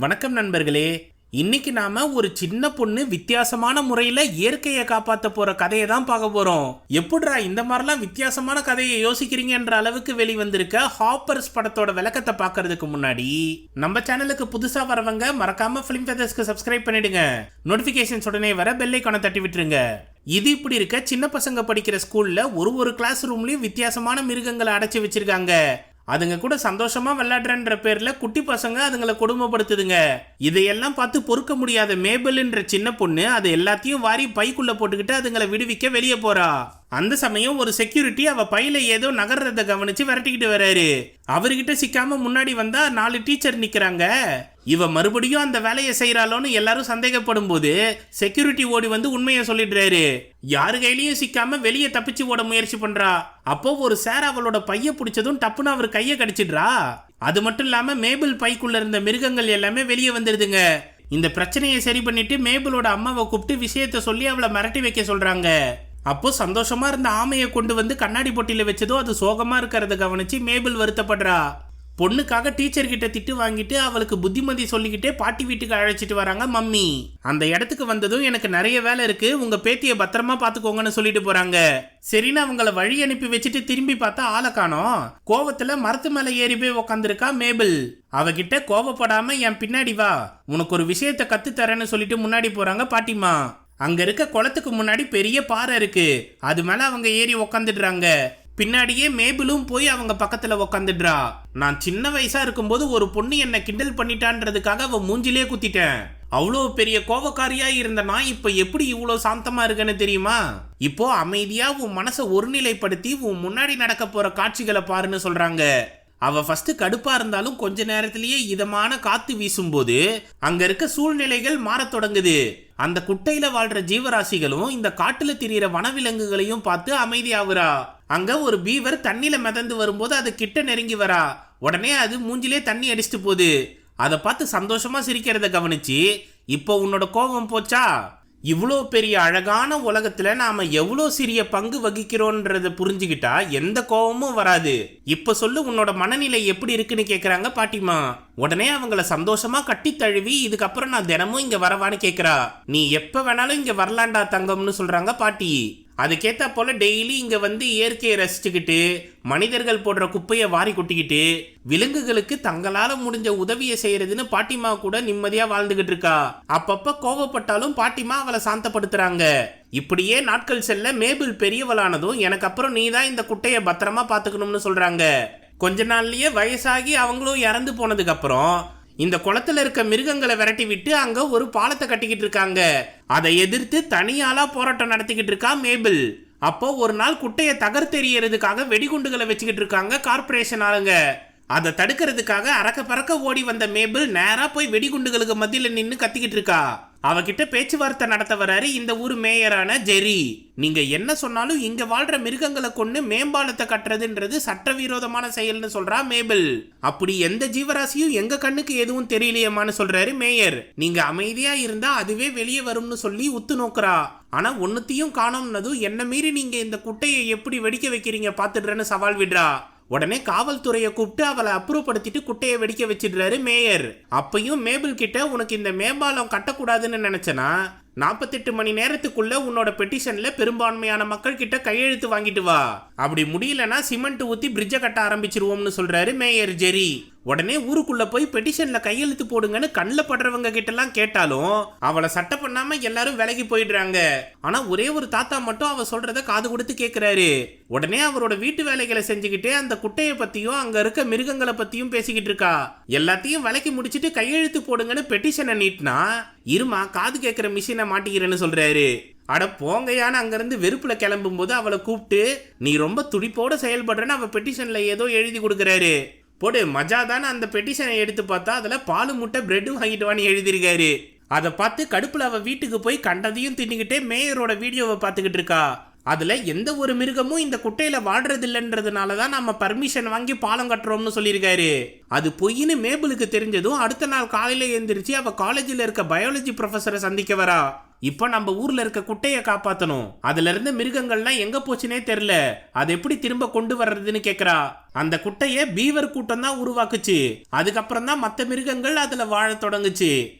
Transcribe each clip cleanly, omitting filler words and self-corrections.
வணக்கம் நண்பர்களே. இன்னைக்கு நாம ஒரு சின்ன பொண்ணு வித்தியாசமான முறையில இயற்கையை காப்பாத்த போற கதையை தான் பார்க்க போறோம். எப்படிரா இந்த மாதிரிலாம் வித்தியாசமான கதையை யோசிக்கிறீங்கன்ற அளவுக்கு வெளிவந்திருக்க ஹாப்பர்ஸ் படத்தோட விளக்கத்தை பார்க்கறதுக்கு முன்னாடி நம்ம சேனலுக்கு புதுசா வரவங்க மறக்காம ஃபிலிம் ஃபெதர்ஸ்க்கு சப்ஸ்கிரைப் பண்ணிடுங்க. நோட்டிபிகேஷன்ஸ் உடனே வர பெல் ஐகானை தட்டி விட்டுருங்க. இது இப்படி இருக்க, சின்ன பசங்க படிக்கிற ஸ்கூல்ல ஒரு கிளாஸ் ரூம்லயும் வித்தியாசமான மிருகங்களை அடைச்சு வச்சிருக்காங்க. அதுங்க கூட சந்தோஷமா விளையாடுறன்ற பேர்ல குட்டி பசங்க அதுங்களை கொடுமைப்படுத்துதுங்க. இதையெல்லாம் பார்த்து பொறுக்க முடியாத மேபல்ன்ற சின்ன பொண்ணு அது எல்லாத்தையும் வாரி பைக்குள்ள போட்டுக்கிட்டு அதுங்களை விடுவிக்க வெளியே போறா. அந்த சமயம் ஒரு செக்யூரிட்டி அவ பையில ஏதோ நகர்றத கவனிச்சு விரட்டிக்கிட்டு வர்றாரு. அவர்கிட்ட சிக்காம முன்னாடி வந்தா 4 டீச்சர் நிக்கிறாங்க. இவ மறுபடியும் அந்த வேலையை செய்யறாளோன்னு எல்லாரும் சந்தேகப்படும் போது செக்யூரிட்டி ஓடி வந்து உண்மையை சொல்லிடுறாரு. யாரு கையிலயும் சிக்காம வெளியே தப்பிச்சு ஓட முயற்சி பண்றா. அப்போ ஒரு சார் அவளோட பைய பிடிச்சதும் டப்புன்னு அவர் கையை கடிச்சிடுறா. அது மட்டும் இல்லாம மேபிள் பைக்குள்ள இருந்த மிருகங்கள் எல்லாமே வெளியே வந்துடுதுங்க. இந்த பிரச்சனையை சரி பண்ணிட்டு மேபிளோட அம்மாவை கூப்பிட்டு விஷயத்த சொல்லி அவளை மிரட்டி வைக்க சொல்றாங்க. அப்போ சந்தோஷமா இருந்த ஆமையை கொண்டு வந்து கண்ணாடி பொட்டியில வச்சதோ அது சோகமா இருக்கிறத கவனிச்சு மேபிள் வருத்தப்படுறா. பொண்ணுக்காக டீச்சர் கிட்ட திட்டு வாங்கிட்டு அவளுக்கு புத்திமதி சொல்லிக்கிட்டே பாட்டி வீட்டுக்கு அழைச்சிட்டு வராங்க மம்மி. அந்த இடத்துக்கு வந்ததும் எனக்கு நிறைய வேலை இருக்கு, உங்க பேத்திய பத்திரமா பாத்துக்கோங்கன்னு சொல்லிட்டு போறாங்க. சரின்னு அவங்கள வழி அனுப்பி வச்சுட்டு திரும்பி பார்த்தா ஆளை காணோம். கோவத்துல மரத்து மேல ஏறி போய் உக்காந்துருக்கா மேபிள். அவகிட்ட கோவப்படாம என் பின்னாடி வா, உனக்கு ஒரு விஷயத்த கத்து தரேன்னு சொல்லிட்டு முன்னாடி போறாங்க பாட்டிமா. அங்க இருக்க குளத்துக்கு முன்னாடி பெரிய பாறை இருக்கு, அது மேல அவங்க ஏறி உக்காந்துடுறாங்க. பின்னாடியே மேபிளும் போய் அவங்க பக்கத்துல உக்காந்துடுறா. நான் சின்ன வயசா இருக்கும்போது ஒரு பொண்ணு என்ன கிண்டல் பண்ணிட்டான்றதுக்காக அவ மூஞ்சிலே குத்திட்டேன். அவ்வளோ பெரிய கோபக்காரியா இருந்த நான் இப்ப எப்படி இவ்வளவு சாந்தமா இருக்கேன்னு தெரியுமா? இப்போ அமைதியா உன் மனசை ஒருநிலைப்படுத்தி உன் முன்னாடி நடக்க போற காட்சிகளை பாருன்னு சொல்றாங்க. அவ ஃபர்ஸ்ட் கடுப்பா இருந்தாலும் கொஞ்ச நேரத்திலேயே இதமான காத்து வீசும்போது அங்க இருக்க சூழ்நிலைகள் மாறத் தொடங்குது. அந்த குட்டையில வாழ்ற ஜீவராசிகளும் இந்த காட்டுல திரியிற வனவிலங்குகளையும் பார்த்து அமைதியாகுறா. அங்க ஒரு பீவர் தண்ணியில மிதந்து வரும்போது அது கிட்ட நெருங்கி வரா. உடனே அது மூஞ்சிலே தண்ணி அடிச்சுட்டு போகுது. அதை பார்த்து சந்தோஷமா சிரிக்கிறத கவனிச்சு, இப்போ உன்னோட கோபம் போச்சா? இவ்வளோ பெரிய அழகான உலகத்துல நாம எவ்வளோ சிறிய பங்கு வகிக்கிறோன்றத புரிஞ்சுக்கிட்டா எந்த கோபமும் வராது. இப்ப சொல்லு, உன்னோட மனநிலை எப்படி இருக்குன்னு கேக்குறாங்க பாட்டிமா. உடனே அவங்கள சந்தோஷமா கட்டி தழுவி, இதுக்கப்புறம் நான் தினமும் இங்க வரவான்னு கேக்குறா. நீ எப்ப வேணாலும் இங்க வரலாண்டா தங்கம்னு சொல்றாங்க பாட்டி. அதுக்கேத்த போல டெய்லி இங்க வந்து இயற்கையை ரசிச்சுக்கிட்டு மனிதர்கள் போடுற குப்பையை வாரி கொட்டிக்கிட்டு விலங்குகளுக்கு தங்களால முடிஞ்ச உதவியை செய்யறதுன்னு பாட்டிமா கூட நிம்மதியா வாழ்ந்துகிட்டு இருக்கா. அப்பப்ப கோவப்பட்டாலும் பாட்டிமா அவளை சாந்தப்படுத்துறாங்க. இப்படியே நாட்கள் செல்ல மேபிள் பெரியவளானதும் எனக்கு அப்புறம் நீ தான் இந்த குட்டையை பத்திரமா பாத்துக்கணும்னு சொல்றாங்க. கொஞ்ச நாள்லயே வயசாகி அவங்களும் இறந்து போனதுக்கு அப்புறம் இந்த குளத்துல இருக்க மிருகங்களை விரட்டி விட்டு அங்க ஒரு பாலத்தை கட்டிக்கிட்டு இருக்காங்க. அதை எதிர்த்து தனியாளா போராட்டம் நடத்திக்கிட்டு இருக்கா மேபிள். அப்போ ஒரு நாள் குட்டையை தகர்த்தெறியறதுக்காக வெடிகுண்டுகளை வச்சுக்கிட்டு இருக்காங்க கார்பரேஷன் ஆளுங்க. அதை தடுக்கிறதுக்காக அறக்க பறக்க ஓடி வந்த மேபிள் நேரா போய் வெடிகுண்டுகளுக்கு மத்தியில நின்னு கத்திக்கிட்டு இருக்கா. அவகிட்ட பேச்சுவார்த்தை நடத்த வராரு இந்த ஊர் மேயரான ஜெரி. நீங்க என்ன சொன்னாலும் இங்க வாழ்ற மிருகங்களை கொண்டு மேம்பாலத்தை கட்டுறதுன்றது சட்டவிரோதமான செயல்னு சொல்றா மேபிள். அப்படி எந்த ஜீவராசியும் எங்க கண்ணுக்கு எதுவும் தெரியலையம்மான்னு சொல்றாரு மேயர். நீங்க அமைதியா இருந்தா அதுவே வெளியே வரும்னு சொல்லி உத்து நோக்குறா. ஆனா ஒன்னுத்தையும் காணோம்னதும் என்ன மீறி நீங்க இந்த குட்டையை எப்படி வெடிக்க வைக்கிறீங்க பாத்துடுறேன்னு சவால் விடுறா. உடனே காவல்துறையை கூப்பிட்டு அவளை அப்புறப்படுத்திட்டு குட்டையை வெடிக்க வச்சிடுறாரு மேயர். அப்பையும் மேபிள் கிட்ட உனக்கு இந்த மேம்பாலம் கட்டக்கூடாதுன்னு நினைச்சனா 48 மணி நேரத்துக்குள்ள உன்னோட பெட்டிஷன்ல பெரும்பான்மையான மக்கள் கிட்ட கையெழுத்து வாங்கிட்டு வா. அப்படி முடியலன்னா சிமெண்ட் ஊத்தி பிரிட்ஜை கட்ட ஆரம்பிச்சிருவோம்னு சொல்றாரு மேயர் ஜெரி. உடனே ஊருக்குள்ள போய் பெட்டிஷன்ல கையெழுத்து போடுங்கன்னு கண்ணில் படுறவங்க கிட்ட எல்லாம் கேட்டாலும் அவளை சட்டை பண்ணாம எல்லாரும் விலகி போயிடுறாங்க. ஆனா ஒரே ஒரு தாத்தா மட்டும் அவ சொல்றத காது கொடுத்து கேக்குறாரு. உடனே அவரோட வீட்டு வேலைகளை செஞ்சுக்கிட்டே அந்த குட்டையை பத்தியும் அங்க இருக்க மிருகங்களை பத்தியும் பேசிக்கிட்டு இருக்கா. எல்லாத்தையும் விலைக்கு முடிச்சிட்டு கையெழுத்து போடுங்கன்னு பெட்டிஷனை நீட்டினா, இருமா காது கேட்கிற மிஷினை மாட்டிக்கிறேன்னு சொல்றாரு. அட போங்கையான அங்கிருந்து வெறுப்புல கிளம்பும் போது அவளை கூப்பிட்டு, நீ ரொம்ப துடிப்போட செயல்படுறன்னு அவ பெட்டிஷன்ல ஏதோ எழுதி கொடுக்கறாரு. போடு மஜா தானே. அந்த பெட்டிஷனை எடுத்து பார்த்தா அதுல பாலு முட்டை பிரெட்டும் வாங்கிட்டு வான்னு எழுதியிருக்காரு. அதை பார்த்து கடுப்புல அவ வீட்டுக்கு போய் கண்டதையும் தின்னுக்கிட்டே மேயரோட வீடியோவை பார்த்துக்கிட்டு இருக்கா. அதுல எந்த ஒரு மிருகமும் இந்த குட்டையில வாழ்றது இல்லைன்றதுனாலதான் நம்ம பர்மிஷன் வாங்கி பாலம் கட்டுறோம்னு சொல்லியிருக்காரு. அது பொய்ன்னு மேபிளுக்கு தெரிஞ்சதும் அடுத்த நாள் காலையில எழுந்திரிச்சு அவ காலேஜில் இருக்க பயாலஜி ப்ரொஃபஸரை சந்திக்க வரா. இப்ப நம்ம ஊர்ல இருக்க குட்டையை காப்பாத்தணும். அதுல இருந்த மிருகங்கள்லாம் எங்க போச்சுனே தெரியல, அதை எப்படி திரும்ப கொண்டு வர்றதுன்னு கேக்குறா. அந்த குட்டைய பீவர் கூட்டம் தான் உருவாக்குச்சு. அதுக்கப்புறம் தான் மற்ற மிருகங்கள் அதுல வாழ தொடங்குச்சு.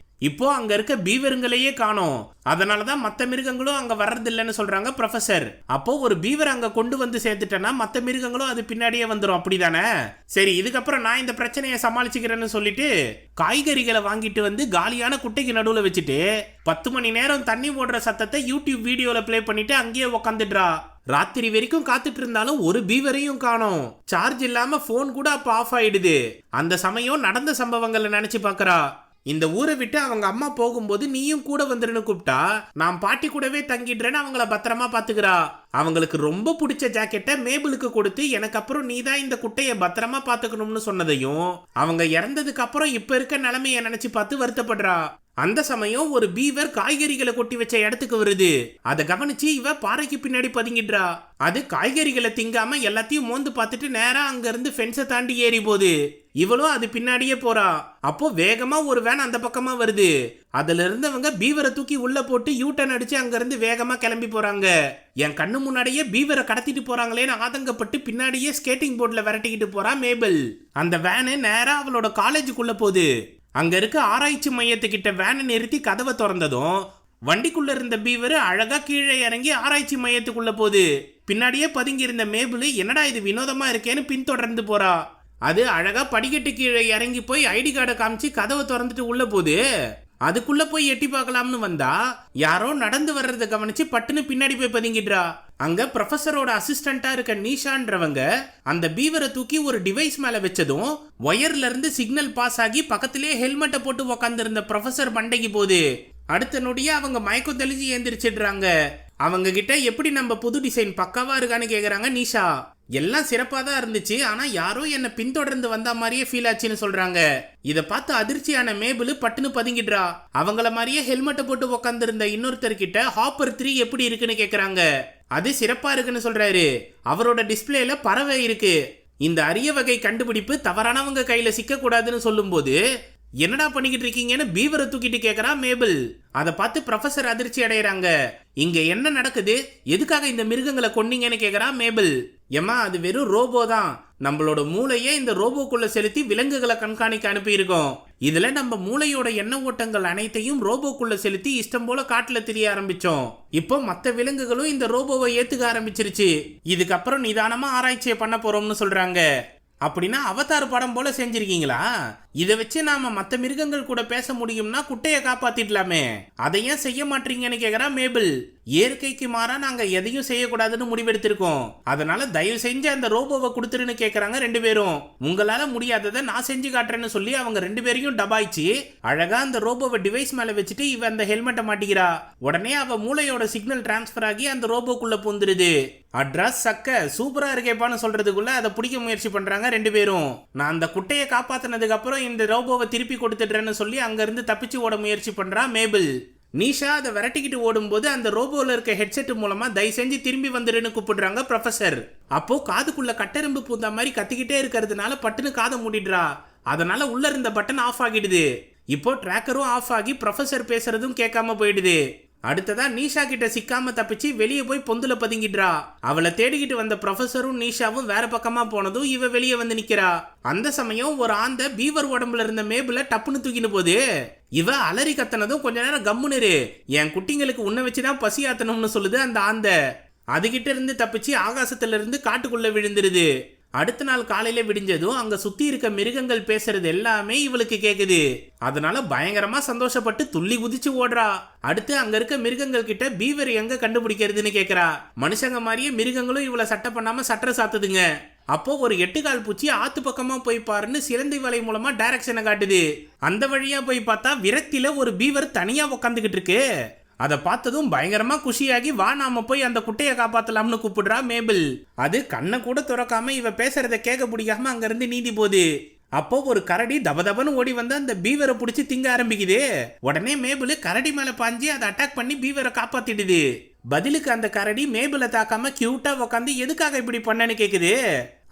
இப்போ அங்க இருக்க பீவருங்களையே காணோம். அதனாலதான் மத்த மிருகங்களும் அங்க வர்றதில்லைன்னு சொல்றாங்க ப்ரொஃபசர். அப்போ ஒரு பீவர் அங்க கொண்டு வந்து சேர்த்துட்டேன்னா மத்த மிருகங்களும் அது பின்னாடியே வந்துடும், அப்படிதானே? சரி, இதுக்கப்புறம் நான் இந்த பிரச்சனையை சமாளிச்சுக்கிறேன்னு சொல்லிட்டு காய்கறிகளை வாங்கிட்டு வந்து காலியான குட்டைக்கு நடுவுல வச்சுட்டு 10 மணி நேரம் தண்ணி ஓடுற சத்தத்தை யூடியூப் வீடியோல பிளே பண்ணிட்டு அங்கேயே உக்காந்துடுறா. ராத்திரி வரைக்கும் காத்துட்டு இருந்தாலும் ஒரு பீவரையும் காணோம். சார்ஜ் இல்லாம போன் கூட அப்ப ஆஃப் ஆயிடுது. அந்த சமயம் நடந்த சம்பவங்களை நினைச்சு பாக்குறா. இந்த ஊரை விட்டு அவங்க அம்மா போகும்போது நீயும் கூட வந்துருன்னு கூப்பிட்டா நான் பாட்டி கூடவே தங்கிடுறேன்னு அவங்கள பத்திரமா பாத்துக்கிறா. அவங்களுக்கு ரொம்ப பிடிச்ச ஜாக்கெட்டை மேபிளுக்கு கொடுத்து எனக்கு அப்புறம் நீ தான் இந்த குட்டையை பத்திரமா பாத்துக்கணும்னு சொன்னதையும் அவங்க இறந்ததுக்கு அப்புறம் இப்ப இருக்க நிலைமைய நினைச்சு பார்த்து வருத்தப்படுறா. அந்த சமயம் ஒரு பீவர் காய்கறிகளை கொட்டி வச்ச இடத்துக்கு வருது. அதை கவனிச்சு இவ பாறைக்கு பின்னாடி பதுங்கிடுறா. அது காய்கறிகளை திங்காம எல்லாத்தையும் மோந்து பார்த்துட்டு நேரா அங்க இருந்து ஃபென்ஸை தாண்டி ஏறி போகுது. இவளும் அது பின்னாடியே போறா. அப்போ வேகமா ஒரு வேன் அந்த பக்கமா வருது. அதுல இருந்தவங்க பீவரை தூக்கி உள்ள போட்டு யூட்டன் அடிச்சு அங்க இருந்து வேகமா கிளம்பி போறாங்க. என் கண்ணு முன்னாடியே பீவரை கடத்திட்டு போறாங்களேன்னு ஆதங்கப்பட்டு பின்னாடியே ஸ்கேட்டிங் போர்ட்ல விரட்டிக்கிட்டு போறா மேபிள். அந்த வேனு நேரா அவளோட காலேஜுக்குள்ள போகுது. அங்க இருக்க ஆராய்ச்சி மையத்துக்கிட்ட வேனை நிறுத்தி கதவை திறந்ததும் வண்டிக்குள்ள இருந்த பீவர் அழகா கீழே இறங்கி ஆராய்ச்சி மையத்துக்குள்ள போகுது. பின்னாடியே பதுங்கி இருந்த மேபிள் என்னடா இது வினோதமா இருக்கேன்னு பின்தொடர்ந்து போறா. அது அழகா படிக்கட்டு கீழே இறங்கி போய் ஐடி கார்டை காமிச்சு கதவை திறந்துட்டு உள்ள போகுது. அதுக்குள்ள போய் எட்டி பார்க்கலாம்னு வந்தா யாரோ நடந்து வர்றதை கவனிச்சு பட்டுன்னு பின்னாடி போய் பதுங்கிடுறா. அங்க ப்ரொஃபஸரோட அசிஸ்டண்டா இருக்க நீஷான்றவங்க அந்த பீவரை தூக்கி ஒரு டிவைஸ் மேல வச்சதும் ஒயர்ல இருந்து சிக்னல் பாஸ் ஆகி பக்கத்திலேயே ஹெல்மெட்டை போட்டு உக்காந்து இருந்த ப்ரொஃபஸர் மண்டைக்கு போகுது. அடுத்த நொடியே அவங்க மயக்கம் தெளிஞ்சு ஏந்திரிச்சிடுறாங்க. அவங்க கிட்ட எப்படி நம்ம புது டிசைன் பக்காவா இருக்கான்னு கேக்குறாங்க நீஷா. எல்லாம் சிறப்பா தான் இருந்துச்சு, ஆனா யாரோ என்ன பின்தொடர்ந்து வந்த மாதிரியே ஃபீல் ஆச்சுன்னு சொல்றாங்க. இத பார்த்து அதிர்ச்சியான மேபிள் பட்டுன்னு பதுங்கிடுறா. அவங்கள மாதிரியே ஹெல்மெட்டை போட்டு உக்காந்து இருந்த இன்னொருத்தர் கிட்ட ஹாப்பர் 3 எப்படி இருக்குன்னு கேக்குறாங்க. அது சிறப்பா இருக்குன்னு சொல்றாரு. அவரோட டிஸ்பிளேல பறவை இருக்கு. இந்த அரிய வகை கண்டுபிடிப்பு தவறானவங்க கையில சிக்க கூடாதுன்னு சொல்லும் போது என்னடா பண்ணிக்கிட்டு இருக்கீங்கன்னு பீவரை தூக்கிட்டு கேக்குறா மேபிள். அதை பார்த்து ப்ரொஃபசர் அதிர்ச்சி அடைகிறாங்க. இங்க என்ன நடக்குது, எதுக்காக இந்த மிருகங்களை கொன்னீங்கன்னு கேக்குறா மேபிள். ஏமா அது வெறும் ரோபோ தான். நம்மளோட மூளையே இந்த ரோபோக்குள்ள செலுத்தி விலங்குகளை கண்காணிக்க அனுப்பி இருக்கோம். இதுல நம்ம மூளையோட எண்ண ஓட்டங்கள் அனைத்தையும் ரோபோக்குள்ள செலுத்தி இஷ்டம் போல காட்டுல திரிய ஆரம்பிச்சோம். இப்போ மத்த விலங்குகளும் இந்த ரோபோவை ஏத்துக்க ஆரம்பிச்சிருச்சு. இதுக்கப்புறம் நிதானமா ஆராய்ச்சியை பண்ண போறோம்னு சொல்றாங்க. அப்படின்னா அவதார் படம் போல செஞ்சிருக்கீங்களா? இதை வச்சு நாம மற்ற மிருகங்கள் கூட பேச முடியும்னா குட்டையை காப்பாத்திடலாமே, அதை ஏன் செய்ய மாட்டீங்கன்னு கேக்குறா மேபிள். இயற்கைக்கு மாறா நாங்க எதையும் செய்யக்கூடாதுன்னு முடிவெடுத்திருக்கோம். அதனால தயவு செஞ்சு அந்த ரோபோவை கொடுத்துருன்னு கேக்குறாங்க ரெண்டு பேரும். உங்களால முடியாததை நான் செஞ்சு காட்டுறேன்னு சொல்லி அவங்க ரெண்டு பேரையும் டபாய்ச்சி அழகா அந்த ரோபோவை டிவைஸ் மேல வச்சுட்டு இவ அந்த ஹெல்மெட்டை மாட்டிக்கிறா. உடனே அவ மூளையோட சிக்னல் டிரான்ஸ்பர் ஆகி அந்த ரோபோக்குள்ள பூந்துருது. அட்ரஸ் சக்க சூப்பரா இருக்கேப்பான்னு சொல்றதுக்குள்ள அதை பிடிக்க முயற்சி பண்றாங்க ரெண்டு பேரும். நான் அந்த குட்டையை காப்பாத்தினதுக்கு அப்புறம் இந்த ரோபோவை திருப்பி கொடுத்துடுறேன்னு சொல்லி அங்க இருந்து தப்பிச்சு ஓட முயற்சி பண்றா மேபிள். நீஷா அதை விரட்டிக்கிட்டு ஓடும்போது அந்த ரோபோல இருக்க ஹெட்செட் மூலமா தயவு செஞ்சு திரும்பி வந்துருன்னு கூப்பிடுறாங்க ப்ரொஃபசர். அப்போ காதுக்குள்ள கட்டெரும்பு பூந்த மாதிரி கத்திக்கிட்டே இருக்கிறதுனால பட்டுன்னு காதை மூடிடுறா. அதனால உள்ள இருந்த பட்டன் ஆஃப் ஆகிடுது. இப்போ டிராக்கரும் ஆஃப் ஆகி ப்ரொஃபசர் பேசுறதும் கேட்காம போயிடுது. அடுத்ததா நீஷா கிட்ட சிக்காம தப்பிச்சு வெளியே போய் பொந்துல பதுங்கிடுறா. அவளை தேடிக்கிட்டு வந்த ப்ரொஃபசரும் நீஷாவும் வேற பக்கமா போனதும் இவ வெளியே வந்து நிக்கிறா. அந்த சமயம் ஒரு ஆந்த பீவர் உடம்புல இருந்த மேபிள டப்புன்னு தூக்கின்னு போது இவ அலறி கத்தனதும் கொஞ்ச நேரம் கம்முனு என் குட்டிங்களுக்கு உன்னை வச்சுதான் பசி ஆத்தணும்னு சொல்லுது அந்த ஆந்த. அதுகிட்ட இருந்து தப்பிச்சு ஆகாசத்துல இருந்து காட்டுக்குள்ள விழுந்துருது. அடுத்த நாள் காலையில விடிஞ்சதும் அங்க சுத்தி இருக்க மிருகங்கள் பேசுறது எல்லாமே இவளுக்கு கேக்குது. அதனால பயங்கரமா சந்தோஷப்பட்டு துள்ளி குதிச்சு ஓடுறா. அடுத்து அங்க இருக்க மிருகங்கள் கிட்ட பீவர் எங்க கண்டுபிடிக்கிறதுன்னு கேக்குறா. மனுஷங்க மாதிரியே மிருகங்களும் இவளை சட்டை பண்ணாம சட்டை சாத்துதுங்க. அப்போ ஒரு 8 கால் பூச்சி ஆத்து பக்கமா போய் பாருன்னு சிலந்தி வலை மூலமா டைரக்ஷனை காட்டுது. அந்த வழியா போய் பார்த்தா விரக்தியில ஒரு பீவர் தனியா உக்காந்துகிட்டு இருக்கு. அதை பார்த்ததும் பயங்கரமா குஷியாகி வா நாம போய் அந்த குட்டையை காப்பாத்தலாம்னு கூப்பிடுறா மேபிள். அது கண்ணை கூட துறக்காம இவ பேசுறத கேட்க பிடிக்காம அங்க இருந்து நீந்தி போகுது. அப்போ ஒரு கரடி தபதபன்னு ஓடி வந்து அந்த பீவரை பிடிச்சி திங்க ஆரம்பிக்குது. உடனே மேபிள் கரடி மேல பாஞ்சி அதை அட்டாக் பண்ணி பீவரை காப்பாத்திடுது. பதிலுக்கு அந்த கரடி மேபிளை தாக்காம கியூட்டா உக்காந்து எதுக்காக இப்படி பண்ணன்னு கேக்குது.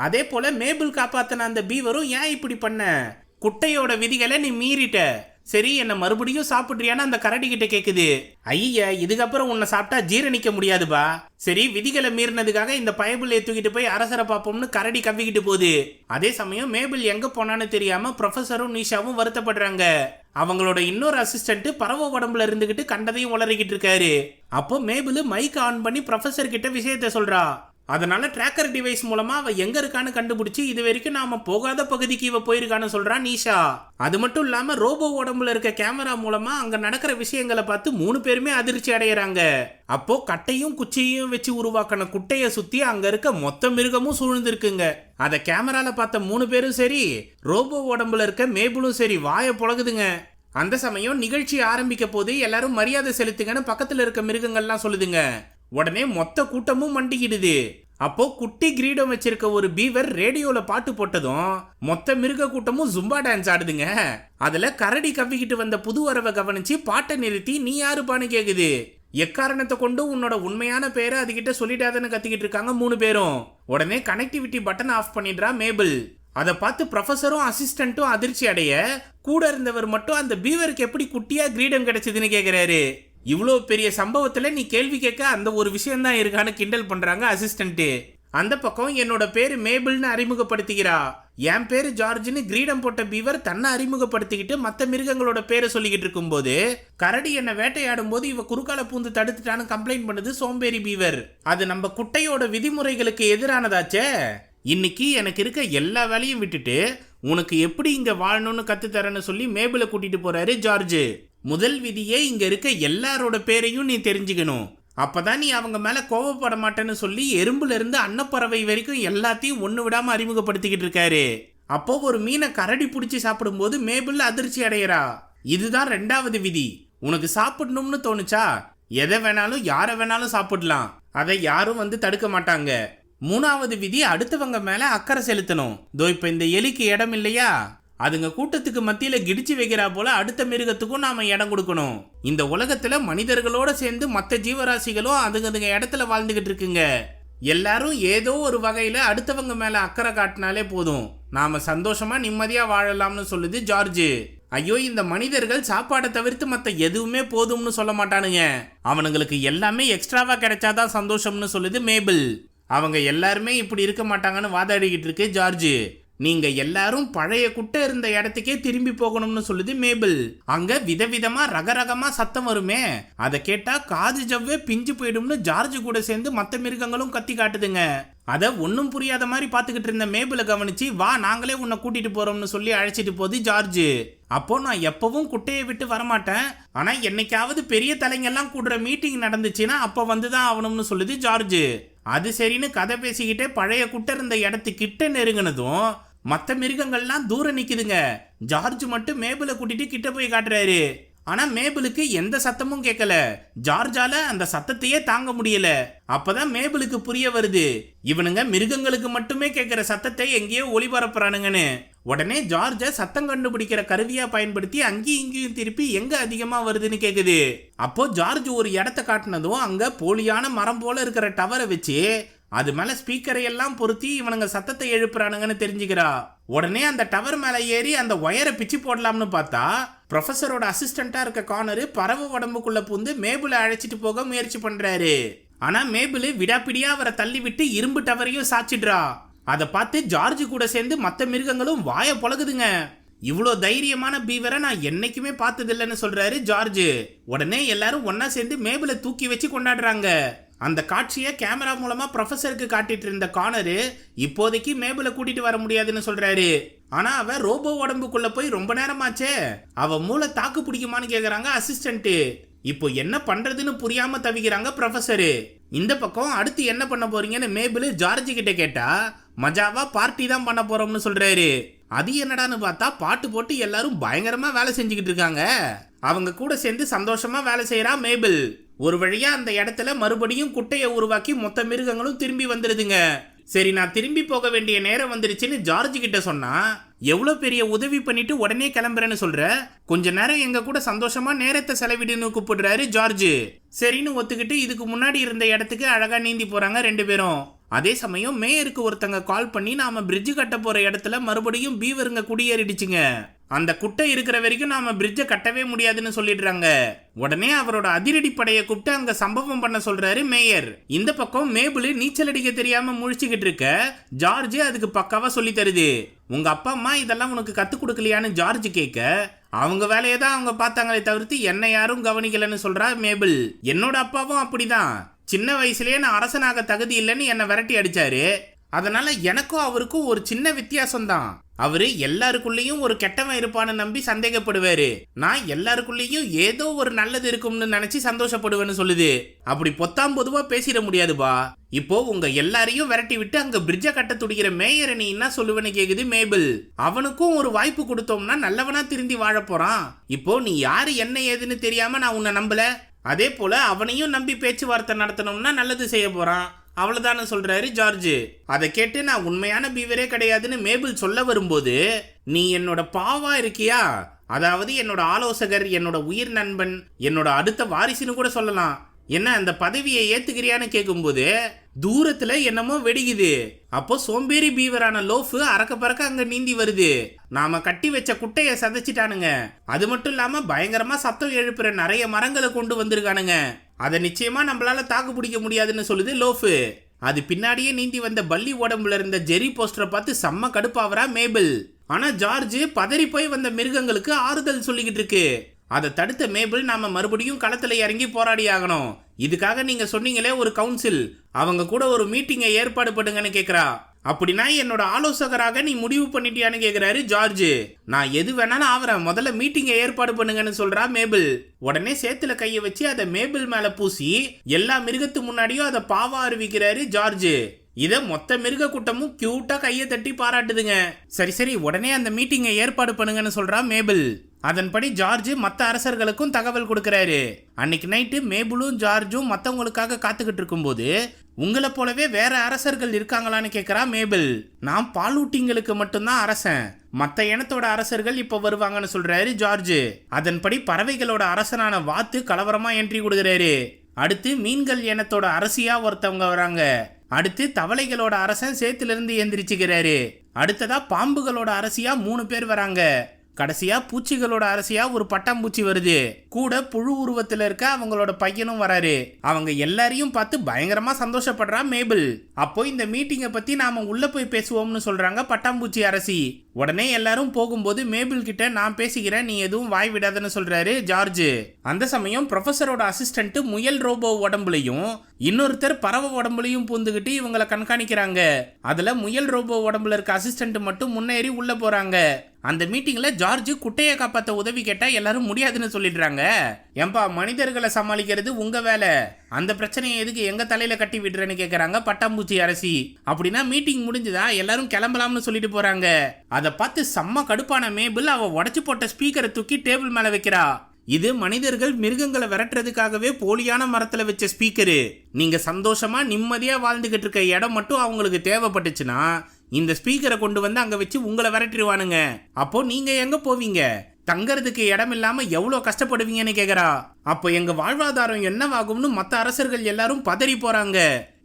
அதே போல மேபிள் காப்பாத்தின அந்த பீவரும் ஏன் இப்படி பண்ண, குட்டையோட விதிகளை நீ மீறிட்ட, சரி என்ன மறுபடியும் சாப்பிட்றியான்னு அந்த கரடி கிட்ட கேக்குது. ஐயா, இதுக்கப்புறம் உன்னை சாப்பிட்டா ஜீரணிக்க முடியாதுபா. சரி, விதிகளை மீறினதுக்காக இந்த பயபிள்ளையை தூக்கிட்டு போய் அரசரை பார்ப்போம்னு கரடி கவ்விக்கிட்டு போகுது. அதே சமயம் மேபிள் எங்க போனான்னு தெரியாம ப்ரொஃபஸரும் நிஷாவும் வருத்தப்படுறாங்க. அவங்களோட இன்னொரு அசிஸ்டன்ட் பறவை உடம்புல இருந்துகிட்டு கண்டதையும் உளறிக்கிட்டு இருக்காரு. அப்போ மேபிள் மைக் ஆன் பண்ணி ப்ரொஃபஸர் கிட்ட விஷயத்த சொல்றா. அதனால டிராக்கர் டிவைஸ் மூலமா அவ எங்க இருக்கான்னு கண்டுபிடிச்சு இது வரைக்கும் நாம போகாத பகுதிக்கு இவ போயிருக்கான்னு சொல்றான் நிஷா. அது மட்டும் இல்லாம ரோபோ உடம்புல இருக்க கேமரா மூலமா அங்க நடக்கிற விஷயங்களை பார்த்து 3 பேருமே அதிர்ச்சி அடையறாங்க. அப்போ கட்டையும் குச்சியையும் வச்சு உருவாக்கின குட்டைய சுத்தி அங்க இருக்க மொத்த மிருகமும் சூழ்ந்திருக்குங்க. அத கேமரால பார்த்த 3 பேரும் சரி, ரோபோ உடம்புல இருக்க மேபிளும் சரி வாயை புழகுதுங்க. அந்த சமயம் நிகழ்ச்சி ஆரம்பிக்க போது எல்லாரும் மரியாதை செலுத்துங்கன்னு பக்கத்துல இருக்க மிருகங்கள்லாம் சொல்லுதுங்க. உடனே மொத்த கூட்டமும் மண்டிக்கிடுது. அப்போ குட்டி கிரீடம் வச்சிருக்க ஒரு பீவர் ரேடியோல பாட்டு போட்டதும் மொத்த மிருக கூட்டமும் ஜும்பா டான்ஸ் ஆடுதுங்க. அதுல கரடி கவ்விக்கிட்டு வந்த புது வரவை கவனிச்சு பாட்டை நிறுத்தி நீ யாருப்பான்னு கேக்குது. எக்காரணத்தை கொண்டு உன்னோட உண்மையான பேரை அதுகிட்ட சொல்லிடாதன்னு கத்திக்கிட்டு இருக்காங்க 3 பேரும். உடனே கனெக்டிவிட்டி பட்டன் ஆஃப் பண்ணிடுறா மேபிள். அதை பார்த்து ப்ரொஃபஸரும் அசிஸ்டன்ட்டும் அதிர்ச்சி அடைய, கூட இருந்தவர் மட்டும் அந்த பீவருக்கு எப்படி குட்டியா கிரீடம் கிடைச்சதுன்னு கேக்குறாரு. இவ்வளோ பெரிய சம்பவத்துல நீ கேள்வி கேட்க அந்த ஒரு விஷயம் தான் இருக்கான்னு கிண்டல் பண்றாங்க அசிஸ்டன்ட். அந்த பக்கம் என்னோட பேரு மேபிள்னு அறிமுகப்படுத்திக்கிறா. என் பேரு ஜார்ஜ்னு கிரீடம் போட்ட பீவர் தன்னை அறிமுகப்படுத்திக்கிட்டு மற்ற மிருகங்களோட பேரை சொல்லிக்கிட்டு இருக்கும்போது கரடி என்ன வேட்டையாடும் போது இவ குறுக்கால பூந்து தடுத்துட்டான்னு கம்ப்ளைண்ட் பண்ணுது சோம்பேறி பீவர். அது நம்ம குட்டையோட விதிமுறைகளுக்கு எதிரானதாச்சே. இன்னைக்கு எனக்கு இருக்க எல்லா வேலையும் விட்டுட்டு உனக்கு எப்படி இங்க வாழணும்னு கத்துத்தரேன்னு சொல்லி மேபிளை கூட்டிட்டு போறாரு ஜார்ஜ். முதல் விதியே இங்க இருக்க எல்லாரோட பேரையும் நீ தெரிஞ்சுக்கணும். அப்பதான் நீ அவங்க மேல கோவப்பட மாட்டேன்னு சொல்லி எறும்புல இருந்து அன்னப்பறவை வரைக்கும் எல்லாத்தையும் ஒண்ணு விடாம அறிமுகப்படுத்திக்கிட்டு இருக்காரு. அப்போ ஒரு மீனை கரடி பிடிச்சி சாப்பிடும்போது மேபிள் அதிர்ச்சி அடையறா. இதுதான் 2வது விதி. உனக்கு சாப்பிடணும்னு தோணுச்சா எதை வேணாலும் யாரை வேணாலும் சாப்பிடலாம். அதை யாரும் வந்து தடுக்க மாட்டாங்க. 3வது விதி அடுத்தவங்க மேல அக்கறை செலுத்தணும். இப்ப இந்த எலிக்கு இடம் இல்லையா, அதுங்க கூட்டத்துக்கு மத்தியில கிடிச்சு வைக்கிறா போல அடுத்த மிருகத்துக்கும் நாம இடம் கொடுக்கணும். இந்த உலகத்துல மனிதர்களோட சேர்ந்து மற்ற ஜீவராசிகளும் அதுங்க இடத்துல வாழ்ந்துகிட்டு இருக்குங்க. எல்லாரும் ஏதோ ஒரு வகையில அடுத்தவங்க மேல அக்கறை காட்டினாலே போதும், நாம சந்தோஷமா நிம்மதியா வாழலாம்னு சொல்லுது ஜார்ஜ். ஐயோ, இந்த மனிதர்கள் சாப்பாடை தவிர்த்து மற்ற எதுவுமே போதும்னு சொல்ல மாட்டானுங்க. அவனுங்களுக்கு எல்லாமே எக்ஸ்ட்ராவா கிடைச்சாதான் சந்தோஷம்னு சொல்லுது மேபிள். அவங்க எல்லாருமே இப்படி இருக்க மாட்டாங்கன்னு வாதாடிக்கிட்டு இருக்கு ஜார்ஜ். நீங்க எல்லாரும் பழைய குட்டை இருந்த இடத்துக்கே திரும்பி போகணும்னு சொல்லுது மேபிள். அங்க விதவிதமா ரகரகமா சத்தம் வருமே, அதை கேட்டா காது ஜவ்வே பிஞ்சு போயிடும்னு ஜார்ஜ் கூட சேர்ந்து மற்ற மிருகங்களும் கத்தி காட்டுதுங்க. அதை ஒன்னும் புரியாத மாதிரி பாத்துக்கிட்டு இருந்த மேபிளை கவனிச்சு வா நாங்களே உன்னை கூட்டிட்டு போறோம்னு சொல்லி அழைச்சிட்டு போகுது ஜார்ஜ். அப்போ நான் எப்பவும் குட்டையை விட்டு வரமாட்டேன், ஆனா என்னைக்காவது பெரிய தலைங்கெல்லாம் கூடுற மீட்டிங் நடந்துச்சுன்னா அப்ப வந்துதான் ஆகணும்னு சொல்லுது ஜார்ஜ். அது சரின்னு கதை பேசிக்கிட்டே பழைய குட்டை இருந்த இடத்துக்கிட்ட நெருங்கினதும் மற்ற மிருகங்கள்லாம் தூரம் நிக்குதுங்க. ஜார்ஜ் மட்டும் மேபிளை கூட்டிட்டு கிட்ட போய் காட்டுறாரு. ஆனா மேபிளுக்கு எந்த சத்தமும் கேட்கல. ஜார்ஜால அந்த சத்தத்தையே தாங்க முடியல. அப்பதான் மேபிளுக்கு புரிய வருது, இவனுங்க மிருகங்களுக்கு மட்டுமே கேட்கிற சத்தத்தை எங்கேயோ ஒளிபரப்புறானுங்கன்னு. உடனே ஜார்ஜ சத்தம் கண்டுபிடிக்கிற கருவியா பயன்படுத்தி அங்கேயும் இங்கேயும் திருப்பி எங்க அதிகமா வருதுன்னு கேக்குது. அப்போ ஜார்ஜ் ஒரு இடத்த காட்டினதும் அங்க போலியான மரம் போல இருக்கிற டவரை வச்சு அது மேல ஸ்பீக்கரை எல்லாம் பொருத்தி இவனுங்க சத்தத்தை எழுப்புறானுங்கன்னு தெரிஞ்சுக்கிறா. உடனே அந்த டவர் மேல ஏறி அந்த ஒயரை பிச்சு போடலாம்னு பார்த்தா ப்ரொஃபஸரோட அசிஸ்டண்டா இருக்க கார்னர் பறவை உடம்புக்குள்ள பூந்து மேபிளை அழைச்சிட்டு போக முயற்சி பண்றாரு. ஆனா மேபிள் விடாப்பிடியா அவரை தள்ளி விட்டு இரும்பு டவரையும் சாச்சிடுறா. அதை பார்த்து ஜார்ஜ் கூட சேர்ந்து மற்ற மிருகங்களும் வாயை பொழகுதுங்க. இவ்வளோ தைரியமான பீவரை நான் என்னைக்குமே பார்த்ததில்லைன்னு சொல்றாரு ஜார்ஜ். உடனே எல்லாரும் ஒன்னா சேர்ந்து மேபிளை தூக்கி வச்சு கொண்டாடுறாங்க. அந்த காட்சியை கேமரா மூலமா ப்ரொஃபஸருக்கு காட்டிட்டு இருந்த கார்னர் இப்போதைக்கு மேபிளை கூட்டிட்டு வர முடியாதுன்னு சொல்றாரு. ஆனா அவ ரோபோ உடம்புக்குள்ள போய் ரொம்ப நேரமாச்சே, அவ மூளை தாக்கு பிடிக்குமான்னு கேக்குறாங்க அசிஸ்டன்ட். இப்போ என்ன பண்றதுன்னு புரியாம தவிக்கிறாங்க ப்ரொஃபஸரு. இந்த பக்கம் அடுத்து என்ன பண்ண போறீங்கன்னு மேபிள் ஜார்ஜ் கிட்ட கேட்டா மஜாவா பார்ட்டி தான் பண்ண போறோம்னு சொல்றாரு. அது என்னடான்னு பார்த்தா பாட்டு போட்டு எல்லாரும் பயங்கரமா வேலை செஞ்சுக்கிட்டு இருக்காங்க. அவங்க கூட சேர்ந்து சந்தோஷமா வேலை செய்யறா மேபிள். ஒரு வழியா அந்த இடத்துல மறுபடியும் குட்டையை உருவாக்கி மொத்த மிருகங்களும் திரும்பி வந்துடுதுங்க. சரி, நான் திரும்பி போக வேண்டிய நேரம் வந்துருச்சுன்னு ஜார்ஜ் கிட்ட சொன்னா, எவ்வளவு பெரிய உதவி பண்ணிட்டு உடனே கிளம்புறேன்னு சொல்ற, கொஞ்ச நேரம் எங்க கூட சந்தோஷமா நேரத்தை செலவிடுன்னு கூப்பிடுறாரு ஜார்ஜ். சரின்னு ஒத்துக்கிட்டு இதுக்கு முன்னாடி இருந்த இடத்துக்கு அழகா நீந்தி போறாங்க 2 பேரும். அதே சமயம் மேயருக்கு ஒருத்தங்க கால் பண்ணி நாம பிரிட்ஜ் கட்ட போற இடத்துல மறுபடியும் பீவருங்க குடியேறிடுச்சுங்க. அந்த குட்டை இருக்கிற வரைக்கும் நாம பிரிட்ஜை கட்டவே முடியாதுன்னு சொல்லிடுறாங்க. உடனே அவரோட அதிரடி படையை கூப்பிட்டு அங்க சம்பவம் பண்ண சொல்றாரு மேயர். இந்த பக்கம் மேபிள் நீச்சல் அடிக்க தெரியாம முழிச்சுக்கிட்டு இருக்க ஜார்ஜ் அதுக்கு பக்காவா சொல்லி தருது. உங்க அப்பா அம்மா இதெல்லாம் உனக்கு கத்து கொடுக்கலையான்னு ஜார்ஜ் கேட்க, அவங்க வேலையை தான் அவங்க பார்த்தாங்களே தவிர்த்து என்ன யாரும் கவனிக்கலன்னு சொல்றா மேபிள். என்னோட அப்பாவும் அப்படிதான், சின்ன வயசுலயே நான் அரசனாக தகுதி இல்லைன்னு என்னை விரட்டி அடிச்சாரு. அதனால எனக்கும் அவருக்கும் ஒரு சின்ன வித்தியாசம் தான். அவரு எல்லாருக்குள்ளேயும் ஒரு கெட்டவன் இருப்பான்னு நம்பி சந்தேகப்படுவாரு, நான் எல்லாருக்குள்ளேயும் ஏதோ ஒரு நல்லது இருக்கும்னு நினைச்சு சந்தோஷப்படுவேன்னு சொல்லுது. அப்படி பொத்தாம் பொதுவா பேசிட முடியாதுபா. இப்போ உங்க எல்லாரையும் விரட்டி விட்டு அங்க பிரிட்ஜை கட்ட துடிக்கிற மேயரை நீ என்ன சொல்லுவேன்னு கேக்குது மேபிள். அவனுக்கும் ஒரு வாய்ப்பு கொடுத்தோம்னா நல்லவனா திருந்தி வாழ போறான். இப்போ நீ யாரு என்ன ஏதுன்னு தெரியாம நான் உன்னை நம்பல, அதே போல அவனையும் நம்பி பேச்சுவார்த்தை நடத்தணும்னா நல்லது செய்ய போறான், அவ்வளவுதான்னு சொல்றாரு ஜார்ஜ். அதை கேட்டு நான் உண்மையான பீவரே கிடையாதுன்னு மேபிள் சொல்ல வரும்போது, நீ என்னோட பாவா இருக்கியா, அதாவது என்னோட ஆலோசகர், என்னோட உயிர் நண்பன், என்னோட அடுத்த வாரிசுன்னு கூட சொல்லலாம், என்ன அந்த பதவியை ஏத்துக்கிறியான்னு கேட்கும்போது தூரத்துல என்னமோ வெடிக்குது. அப்போ சோம்பேறி பீவரான லோஃபு அறக்க பறக்க அங்க நீந்தி வருது. நாம கட்டி வச்ச குட்டைய சதைச்சிட்டானுங்க. அது மட்டும் இல்லாம பயங்கரமா சத்தம் எழுப்புற நிறைய மரங்களை கொண்டு வந்திருக்கானுங்க. அதை நிச்சயமா நம்மளால தாக்கு பிடிக்க முடியாதுன்னு சொல்லுது லோஃபு. அது பின்னாடியே நீந்தி வந்த பல்லி உடம்புல இருந்த ஜெரி போஸ்டரை பார்த்து செம்ம கடுப்பாவரா மேபிள். ஆனா ஜார்ஜ் பதறி போய் வந்த மிருகங்களுக்கு ஆறுதல் சொல்லிக்கிட்டு இருக்கு. அதை தடுத்த மேபிள், நாம மறுபடியும் களத்துல இறங்கி போராடி ஆகணும், இதுக்காக நீங்க சொன்னீங்களே ஒரு கவுன்சில், அவங்க கூட ஒரு மீட்டிங்கை ஏற்பாடு பண்ணுங்கன்னு கேக்குறா. அப்படின்னா என்னோட ஆலோசகராக நீ முடிவு பண்ணிட்டியான்னு கேக்குறாரு ஜார்ஜ். நான் எது வேணாலும் ஆவறேன், முதல்ல மீட்டிங்கை ஏற்பாடு பண்ணுங்கன்னு சொல்றா மேபிள். உடனே சேத்துல கையை வச்சு அதை மேபிள் மேல பூசி எல்லா மிருகத்து முன்னாடியும் அதை பாவா அறிவிக்கிறாரு ஜார்ஜ். இத மொத்த மிருக கூட்டமும் கியூட்டா கையை தட்டி பாராட்டுதுங்க. சரி சரி, உடனே அந்த மீட்டிங்கை ஏற்பாடு பண்ணுங்கன்னு சொல்றா மேபிள். அதன்படி ஜார்ஜ் மற்ற அரசர்களுக்கும் தகவல் கொடுக்கறாரு. அன்னைக்கு நைட்டு மேபிளும் ஜார்ஜும் மற்றவங்களுக்காக காத்துக்கிட்டு இருக்கும்போது, உங்களை போலவே வேற அரசர்கள் இருக்காங்களான்னு கேட்கறா மேபிள். நான் பாலூட்டிங்களுக்கு மட்டும்தான் அரசன், மற்ற இனத்தோட அரசர்கள் இப்ப வருவாங்கன்னு சொல்றாரு ஜார்ஜ். அதன்படி பறவைகளோட அரசனான வாத்து கலவரமா என்ட்ரி கொடுக்கறாரு. அடுத்து மீன்கள் இனத்தோட அரசியா ஒருத்தவங்க வராங்க. அடுத்து தவளைகளோட அரசன் சேத்துல இருந்து எந்திரிச்சுக்கிறாரு. அடுத்ததா பாம்புகளோட அரசியா 3 பேர் வராங்க. கடைசியா பூச்சிகளோட அரசியா ஒரு பட்டாம்பூச்சி வருது. கூட புழு உருவத்துல இருக்க அவங்களோட பையனும் வராரு. அவங்க எல்லாரையும் பார்த்து பயங்கரமா சந்தோஷப்படுறா மேபிள். அப்போ இந்த மீட்டிங்கை பத்தி நாம உள்ள போய் பேசுவோம்னு சொல்றாங்க பட்டாம்பூச்சி அரசி. உடனே எல்லாரும் போகும்போது மேபிள் கிட்ட நான் பேசிக்கிறேன், நீ எதுவும் வாய் விடாதுன்னு சொல்றாரு ஜார்ஜ். அந்த சமயம் ப்ரொஃபஸரோட அசிஸ்டன்ட் முயல் ரோபோ உடம்புலையும் இன்னொருத்தர் பறவை உடம்புலையும் பூந்துகிட்டு இவங்களை கண்காணிக்கிறாங்க. அதுல முயல் ரோபோ உடம்புல இருக்க அசிஸ்டன்ட் மட்டும் முன்னேறி உள்ள போறாங்க. அந்த மீட்டிங்ல ஜார்ஜ் குட்டையை காப்பாத்த உதவி கேட்டா எல்லாரும் முடியாதுன்னு சொல்லிடுறாங்க. ஏன்பா, மனிதர்களை சமாளிக்கிறது உங்க வேலை, அந்த பிரச்சனையை எதுக்கு எங்க தலையில கட்டி விடுறேன்னு கேக்குறாங்க பட்டாம்பூச்சி அரசி. அப்படின்னா மீட்டிங் முடிஞ்சுதா, எல்லாரும் கிளம்பலாம்னு சொல்லிட்டு போறாங்க. அதை பார்த்து செம்ம கடுப்பான மேபிள் அவ உடைச்சு போட்ட ஸ்பீக்கரை தூக்கி டேபிள் மேல வைக்கிறா. இது மனிதர்கள் மிருகங்களை விரட்டுறதுக்காகவே போலியான மரத்துல வச்ச ஸ்பீக்கரு. நீங்க சந்தோஷமா நிம்மதியா வாழ்ந்துகிட்டு இருக்க இடம் மட்டும் அவங்களுக்கு தேவைப்பட்டுச்சுன்னா இந்த ஸ்பீக்கரை கொண்டு வந்து அங்க வச்சு உங்களை விரட்டிடுவானுங்க. அப்போ நீங்க எங்க போவீங்க? தங்கறதுக்கு இடம் இல்லாம எவ்வளவு கஷ்டப்படுவீங்கன்னு கேக்குறா. அப்போ எங்க வாழ்வாதாரம் என்னவாகும்னு மற்ற அரசர்கள் எல்லாரும் பதறி போறாங்க.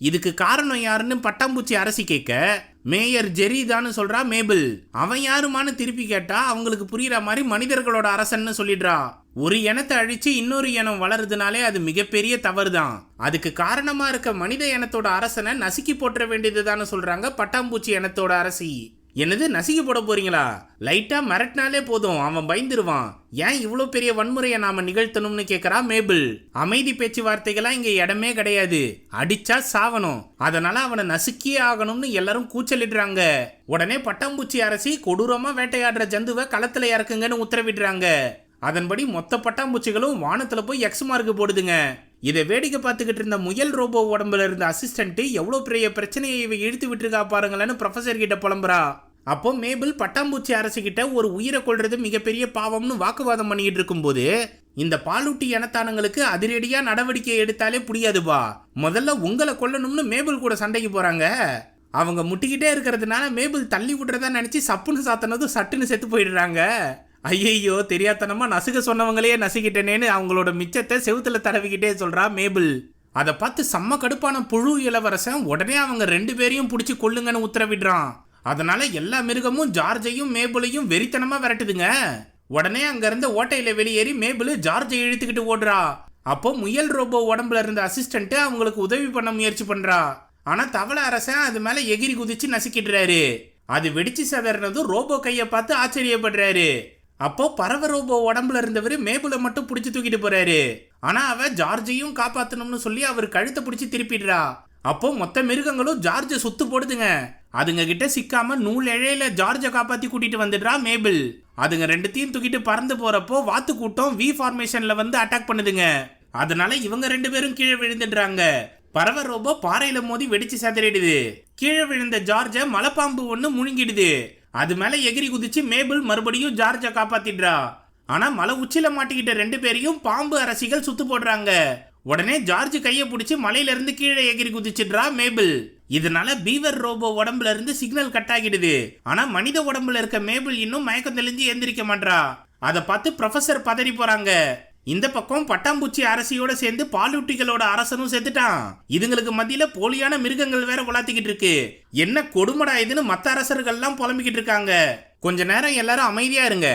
இதுக்கு காரணம் யாருன்னு பட்டாம்பூச்சி அரசி கேட்க, மேயர் ஜெரி தான்னு சொல்றா மேபிள். அவன் யாருமான்னு திருப்பி கேட்டா அவங்களுக்கு புரியுற மாதிரி மனிதர்களோட அரசன்னு சொல்லிடுறா. ஒரு இனத்தை அழிச்சு இன்னொரு இனம் வளருதுனாலே அது மிகப்பெரிய தவறு தான். அதுக்கு காரணமா இருக்க மனித இனத்தோட அரசனை நசுக்கி போட்டுற வேண்டியதுதான்னு சொல்றாங்க பட்டாம்பூச்சி இனத்தோட அரசி. என்னது, நசுக்கி போட போறீங்களா? லைட்டா மிரட்டினாலே போதும், அவன் பயந்துருவான். ஏன் இவ்வளவு பெரிய வன்முறையை நாம நிகழ்த்தணும்னு கேக்குறா மேபிள். அமைதி பேச்சுவார்த்தைகளா இங்க இடமே கிடையாது, அடிச்சா சாவணும், அதனால அவனை நசுக்கியே ஆகணும்னு எல்லாரும் கூச்சலிடுறாங்க. உடனே பட்டாம்பூச்சி அரசி கொடூரமா வேட்டையாடுற ஜந்துவை களத்துல இறக்குங்கன்னு உத்தரவிடுறாங்க. அதன்படி மொத்த பட்டாம்பூச்சிகளும் வானத்துல போய் எக்ஸ் மார்க் போடுதுங்க. இதை வேடிக்கை பார்த்துக்கிட்டு இருந்த முயல் ரோபோ உடம்புல இருந்த அசிஸ்டன்ட் எவ்வளவு பெரிய பிரச்சனையை இவ இழுத்து விட்டுருக்கா பாருங்களேன்னு ப்ரொஃபசர் கிட்ட புலம்புறா. அப்போ மேபிள் பட்டாம்பூச்சி அரசு கிட்ட ஒரு உயிரை கொள்றது மிகப்பெரிய பாவம்னு வாக்குவாதம் பண்ணிட்டு இருக்கும்போது, இந்த பாலூட்டி இனத்தானங்களுக்கு அதிரடியா நடவடிக்கை எடுத்தாலே புரியாதுபா, முதல்ல உங்களை கொல்லணும்னு மேபிள் கூட சண்டைக்கு போறாங்க. அவங்க முட்டிக்கிட்டே இருக்கிறதுனால மேபிள் தள்ளி விடுறதா நினைச்சு சப்புன்னு சாத்தனதும் சட்டுன்னு செத்து போயிடுறாங்க. ஐயோ, தெரியாதனமா நசுக சொன்னவங்களையே நசுக்கிட்டேனேன்னு அவங்களோட மிச்சத்தை செவுத்துல தடவிக்கிட்டே சொல்றா மேபிள். அதை பார்த்து செம்ம கடுப்பான புழு இளவரசன் உடனே அவங்க 2 பேரையும் பிடிச்சி கொல்லுங்கன்னு உத்தரவிடுறான். அதனால எல்லா மிருகமும் ஜார்ஜையும் மேபிளையும் வெறித்தனமா விரட்டுதுங்க. உடனே அங்க இருந்த ஓட்டையில வெளியேறி மேபிள் ஜார்ஜை இழுத்துக்கிட்டு ஓடுறா. அப்போ முயல் ரோபோ உடம்புல இருந்த அசிஸ்டன்ட் அவங்களுக்கு உதவி பண்ண முயற்சி பண்றா. ஆனா தவளை அரசன் அது மேல எகிரி குதிச்சு நசுக்கிடுறாரு. அது வெடிச்சு சதறினதும் ரோபோ கைய பார்த்து ஆச்சரியப்படுறாரு. அப்போ பறவை ரோபோ உடம்புல இருந்தவர் மேபிளை மட்டும் பிடிச்சி தூக்கிட்டு போறாரு. ஆனா அவ ஜார்ஜையும் காப்பாத்தணும்னு சொல்லி அவர் கழுத்தை பிடிச்சி திருப்பிடுறா. அப்போ மொத்த மிருகங்களும் ஜார்ஜை சுத்து போடுதுங்க. அதுங்க கிட்ட சிக்காம நூல் இழையில ஜார்ஜை காப்பாத்தி கூட்டிட்டு வந்துடுறா மேபிள். அதுங்க ரெண்டுத்தையும் தூக்கிட்டு பறந்து போறப்போ வாத்து கூட்டம் வி ஃபார்மேஷன்ல வந்து அட்டாக் பண்ணுதுங்க. அதனால இவங்க 2 பேரும் கீழே விழுந்துடுறாங்க. பறவை ரோபோ பாறையில மோதி வெடிச்சு சதறிடுது. கீழே விழுந்த ஜார்ஜை மலைப்பாம்பு ஒண்ணு முழுங்கிடுது. அது மேல எகிரி குதிச்சு மேபிள் மறுபடியும் ஜார்ஜை காப்பாத்திடுறா. ஆனா மலை உச்சில மாட்டிக்கிட்ட 2 பேரையும் பாம்பு அரசிகள் சுத்து போடுறாங்க. உடனே ஜார்ஜ் கையை பிடிச்சி மலையில இருந்து கீழே எகிரி குதிச்சிடுறா மேபிள். இதனால பீவர் ரோபோ உடம்புல இருந்து சிக்னல் கட் ஆகிடுது. ஆனா மனித உடம்புல இருக்க மேபிள் இன்னும் மயக்கம் தெளிஞ்சு எந்திரிக்க மாட்டா. அதை பார்த்து ப்ரொஃபசர் பதறி போறாங்க. இந்த பக்கம் பட்டாம்பூச்சி அரசியோட சேர்ந்து பாலூட்டிகளோட அரசனும் செத்துட்டான். இதுங்களுக்கு மத்தியில போலியான மிருகங்கள் வேற உலாத்திக்கிட்டு இருக்கு. என்ன கொடுமடா இதுன்னு மத்த அரசர்கள்லாம் புலம்பிக்கிட்டு இருக்காங்க. கொஞ்ச நேரம் எல்லாரும் அமைதியா இருங்க,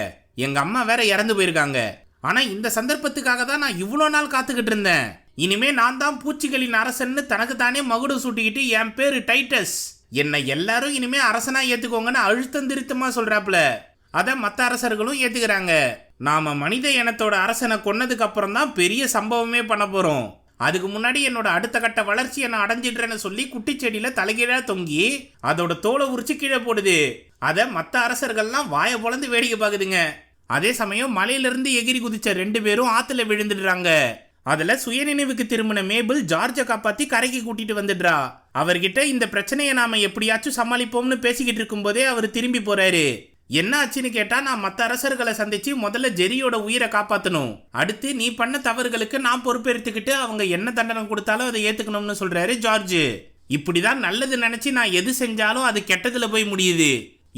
எங்க அம்மா வேற இறந்து போயிருக்காங்க. ஆனா இந்த சந்தர்ப்பத்துக்காக தான் நான் இவ்வளோ நாள் காத்துக்கிட்டு இருந்தேன். இனிமே நான் தான் பூச்சிகளின் அரசன்னு தனக்கு தானே மகுடு சூட்டிக்கிட்டு என் பேரு டைட்டஸ், என்னை எல்லாரும் இனிமே அரசனா ஏத்துக்கோங்கன்னு அழுத்தம் திருத்தமா சொல்றாப்ல. அத மத்த அரசர்களும் ஏத்துக்கிறாங்க. நாம மனித இனத்தோட அரசனை கொன்னதுக்கு அப்புறம் தான் பெரிய சம்பவமே பண்ண போறோம். அதுக்கு முன்னாடி என்னோட அடுத்த கட்ட வளர்ச்சியை நான் அடைஞ்சிடுறேன்னு சொல்லி குட்டி செடியில தலைகீழா தொங்கி அதோட தோலை உரிச்சு கீழே போடுது. அத மத்த அரசர்கள்லாம் வாயை பொளந்து வேடிக்கை பாக்குதுங்க. அதே சமயம் மலையிலிருந்து எகிரி குதிச்ச 2 பேரும் ஆத்துல விழுந்துடுறாங்க. அதுல சுயநினைவுக்கு திரும்பின மேபிள் ஜார்ஜை காப்பாத்தி கரைக்கு கூட்டிட்டு வந்துடுறா. அவர்கிட்ட இந்த பிரச்சனையை நாம எப்படியாச்சும் சமாளிப்போம்னு பேசிக்கிட்டு இருக்கும் போதே அவர் திரும்பி போறாரு. என்ன ஆச்சுன்னு கேட்டா, நான் மற்ற அரசர்களை சந்திச்சு முதல்ல ஜெரியோட உயிரை காப்பாற்றணும், அடுத்து நீ பண்ண தவறுகளுக்கு நான் பொறுப்பேற்றுக்கிட்டு அவங்க என்ன தண்டனை கொடுத்தாலும் அதை ஏத்துக்கணும்னு சொல்றாரு ஜார்ஜ். இப்படிதான் நல்லது நினைச்சு நான் எது செஞ்சாலும் அது கெட்டதுல போய் முடியுது.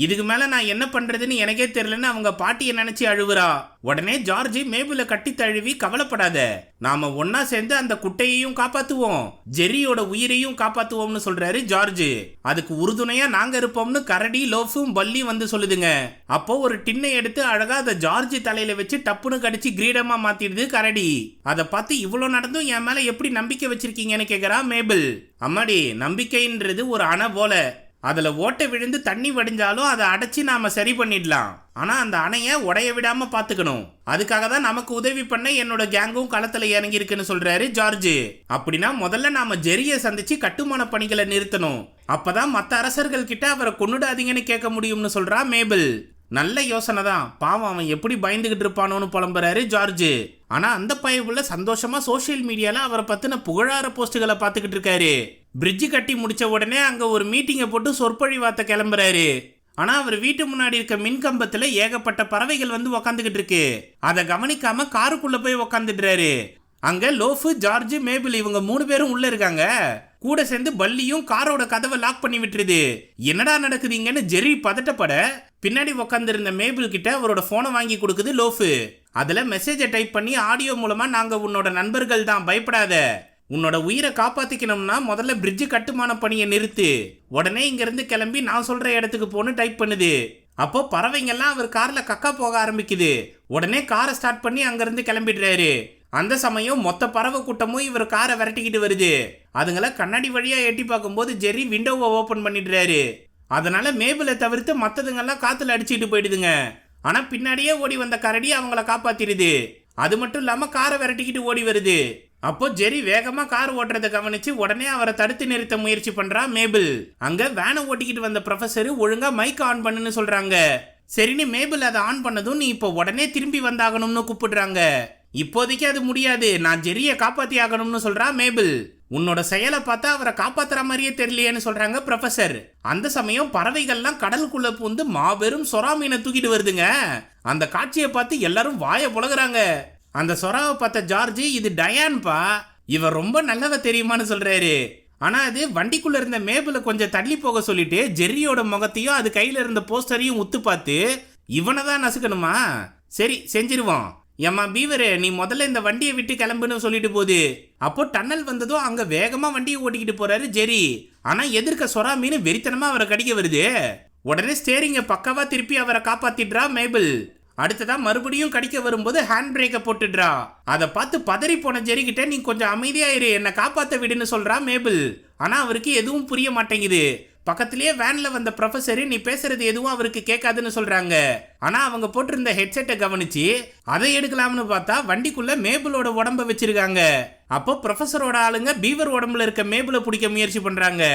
இதுக்கு மேல நான் என்ன பண்றதுன்னு எனக்கே தெரியலன்னு அவங்க பாட்டியை நினைச்சு அழுவுறா. உடனே ஜார்ஜ் மேபிள கட்டி தழுவி, கவலைப்படாத, நாம ஒன்னா சேர்ந்து அந்த குட்டையையும் காப்பாத்துவோம், ஜெரியோட உயிரையும் காப்பாத்துவோம்னு சொல்றாரு ஜார்ஜ். அதுக்கு உறுதுணையா நாங்க இருப்போம்னு கரடி, லோஃபும் பல்லி வந்து சொல்லுதுங்க. அப்போ ஒரு டின்னை எடுத்து அழகா அதை ஜார்ஜ் தலையில வச்சு டப்புன்னு கடிச்சு கிரீடமா மாத்திடுது கரடி. அதை பார்த்து இவ்வளவு நடந்தும் என் மேல எப்படி நம்பிக்கை வச்சிருக்கீங்கன்னு கேக்குறா மேபிள். அம்மாடி, நம்பிக்கைன்றது ஒரு அணை போல, அதுல ஓட்டை விழுந்து தண்ணி வடிஞ்சாலும் அதை அடைச்சி நாம சரி பண்ணிடலாம். ஆனா அந்த அணைய உடைய விடாம பாத்துக்கணும். அதுக்காக தான் நமக்கு உதவி பண்ண என்னோட கேங்கும் களத்துல இறங்கி இருக்குன்னு சொல்றாரு ஜார்ஜ். அப்படின்னா முதல்ல நாம ஜெரிய சந்திச்சு கட்டுமான பணிகளை நிறுத்தணும். அப்பதான் மத்த அரசர்கள் கிட்ட அவரை கொன்னுடாதீங்கன்னு கேட்க முடியும்னு சொல்றா மேபிள். நல்ல யோசனை தான், பாவம் அவன் எப்படி பயந்துகிட்டு இருப்பானோன்னு புலம்புறாரு ஜார்ஜ். ஆனா அந்த பையனுக்குள்ள சந்தோஷமா சோசியல் மீடியால அவரை பத்தின புகழார போஸ்டுகளை பார்த்துக்கிட்டு இருக்காரு. பிரிட்ஜ் கட்டி முடிச்ச உடனே அங்க ஒரு மீட்டிங்கை போட்டு சொற்பொழிவாத்த கிளம்புறாரு. ஆனா அவர் வீட்டு முன்னாடி இருக்க மின்கம்பத்துல ஏகப்பட்ட பறவைகள் வந்து உக்காந்துக்கிட்டு இருக்கு. அதை கவனிக்காம காருக்குள்ள போய் உக்காந்துடுறாரு. அங்க லோஃபு, ஜார்ஜ், மேபிள் இவங்க 3 பேரும் உள்ள இருக்காங்க. கூட சேர்ந்து பல்லியும் காரோட கதவை லாக் பண்ணி விட்டுருது. என்னடா நடக்குதுங்கன்னு ஜெரி பதட்டப்பட பின்னாடி உக்காந்து இருந்த மேபிள் கிட்ட அவரோட போனை வாங்கி கொடுக்குது லோஃபு. அதுல மெசேஜை டைப் பண்ணி ஆடியோ மூலமா, நாங்க உன்னோட நண்பர்கள் தான், பயப்படாத, உன்னோட உயிரை காப்பாத்திக்கணும்னா முதல்ல பிரிட்ஜ் கட்டுமான பணியை நிறுத்து, உடனே இங்க இருந்து கிளம்பி நான் சொல்ற இடத்துக்கு போன்னு டைப் பண்ணுது. அப்போ பறவைங்கெல்லாம் அவர் கார்ல கக்கா போக ஆரம்பிக்குது. உடனே காரை ஸ்டார்ட் பண்ணி அங்கிருந்து கிளம்பிடுறாரு. அந்த சமயம் மொத்த பறவை கூட்டமும் இவர் காரை விரட்டிக்கிட்டு வருது. அதுங்களை கண்ணாடி வழியா எட்டி பார்க்கும்போது ஜெரி விண்டோவை ஓபன் பண்ணிடுறாரு. அதனால மேபிளை தவிர்த்து மற்றதுங்கெல்லாம் காத்துல அடிச்சுட்டு போயிடுதுங்க. ஆனா பின்னாடியே ஓடி வந்த கரடி அவங்கள காப்பாத்திடுது. அது மட்டும் இல்லாம காரை விரட்டிக்கிட்டு ஓடி வருது. அப்போ ஜெரி வேகமா கார் ஓட்டுறதை கவனிச்சு உடனே அவரை தடுத்து நிறுத்த முயற்சி பண்றா மேபிள். அங்க வேனை ஓட்டிக்கிட்டு வந்த ப்ரொஃபசர் ஒழுங்கா மைக் ஆன் பண்ணுன்னு சொல்றாங்க. சரின்னு மேபிள் அதை ஆன் பண்ணதும், நீ இப்போ உடனே திரும்பி வந்தாகணும்னு கூப்பிடுறாங்க. இப்போதைக்கு அது முடியாது, நான் ஜெரியை காப்பாத்தி ஆகணும்னு சொல்றா மேபிள். உன்னோட செயலை பார்த்தா அவரை காப்பாத்துற மாதிரியே தெரியலையேன்னு சொல்றாங்க ப்ரொஃபசர். அந்த சமயம் பறவைகள்லாம் கடலுக்குள்ள பூந்து மாபெரும் சொரா மீனை தூக்கிட்டு வருதுங்க. அந்த காட்சியை பார்த்து எல்லாரும் வாயை புலகுறாங்க. அந்த சொராவை பார்த்த ஜார்ஜ், இது டயான்பா, இவர் ரொம்ப நல்லவ தெரியுமான்னு சொல்றாரு. ஆனா அது வண்டிக்குள்ள இருந்த மேபிளை கொஞ்சம் தள்ளி போக சொல்லிட்டு ஜெரியோட முகத்தையும் அது கையில இருந்த போஸ்டரையும் உத்து பார்த்து, இவனை தான் நசுக்கணுமா, சரி செஞ்சிருவோம், ஏம்மா பீவரே நீ முதல்ல இந்த வண்டியை விட்டு கிளம்புன்னு சொல்லிட்டு போகுது. அப்போ டன்னல் வந்ததும் அங்க வேகமா வண்டியை ஓட்டிக்கிட்டு போறாரு ஜெரி. ஆனா எதிர்க்க சொரா மீன் வெறித்தனமா அவரை கடிக்க வருது. உடனே ஸ்டேரிங்க பக்கவா திருப்பி அவரை காப்பாத்திடுறா மேபிள். அடுத்ததா மறுபடியும் கடிக்க வரும்போது ஹேண்ட் பிரேக்கை போட்டுடுறா. அதை பார்த்து பதறி போன ஜெரி கிட்ட நீ கொஞ்சம் அமைதியாயிரு, என்னை காப்பாத்த விடுன்னு சொல்றா மேபிள். ஆனா அவருக்கு எதுவும் புரிய மாட்டேங்குது. பக்கத்திலேயே வேன்ல வந்த ப்ரொஃபசர் நீ பேசுறது எதுவும் அவருக்கு கேட்காதுன்னு சொல்றாங்க. ஆனா அவங்க போட்டிருந்த ஹெட்செட்டை கவனிச்சு அதை எடுக்கலாம்னு பார்த்தா வண்டிக்குள்ள மேபிளோட உடம்ப வச்சிருக்காங்க. அப்போ ப்ரொஃபசரோட ஆளுங்க பீவர் உடம்புல இருக்க மேபிளை பிடிக்க முயற்சி பண்றாங்க.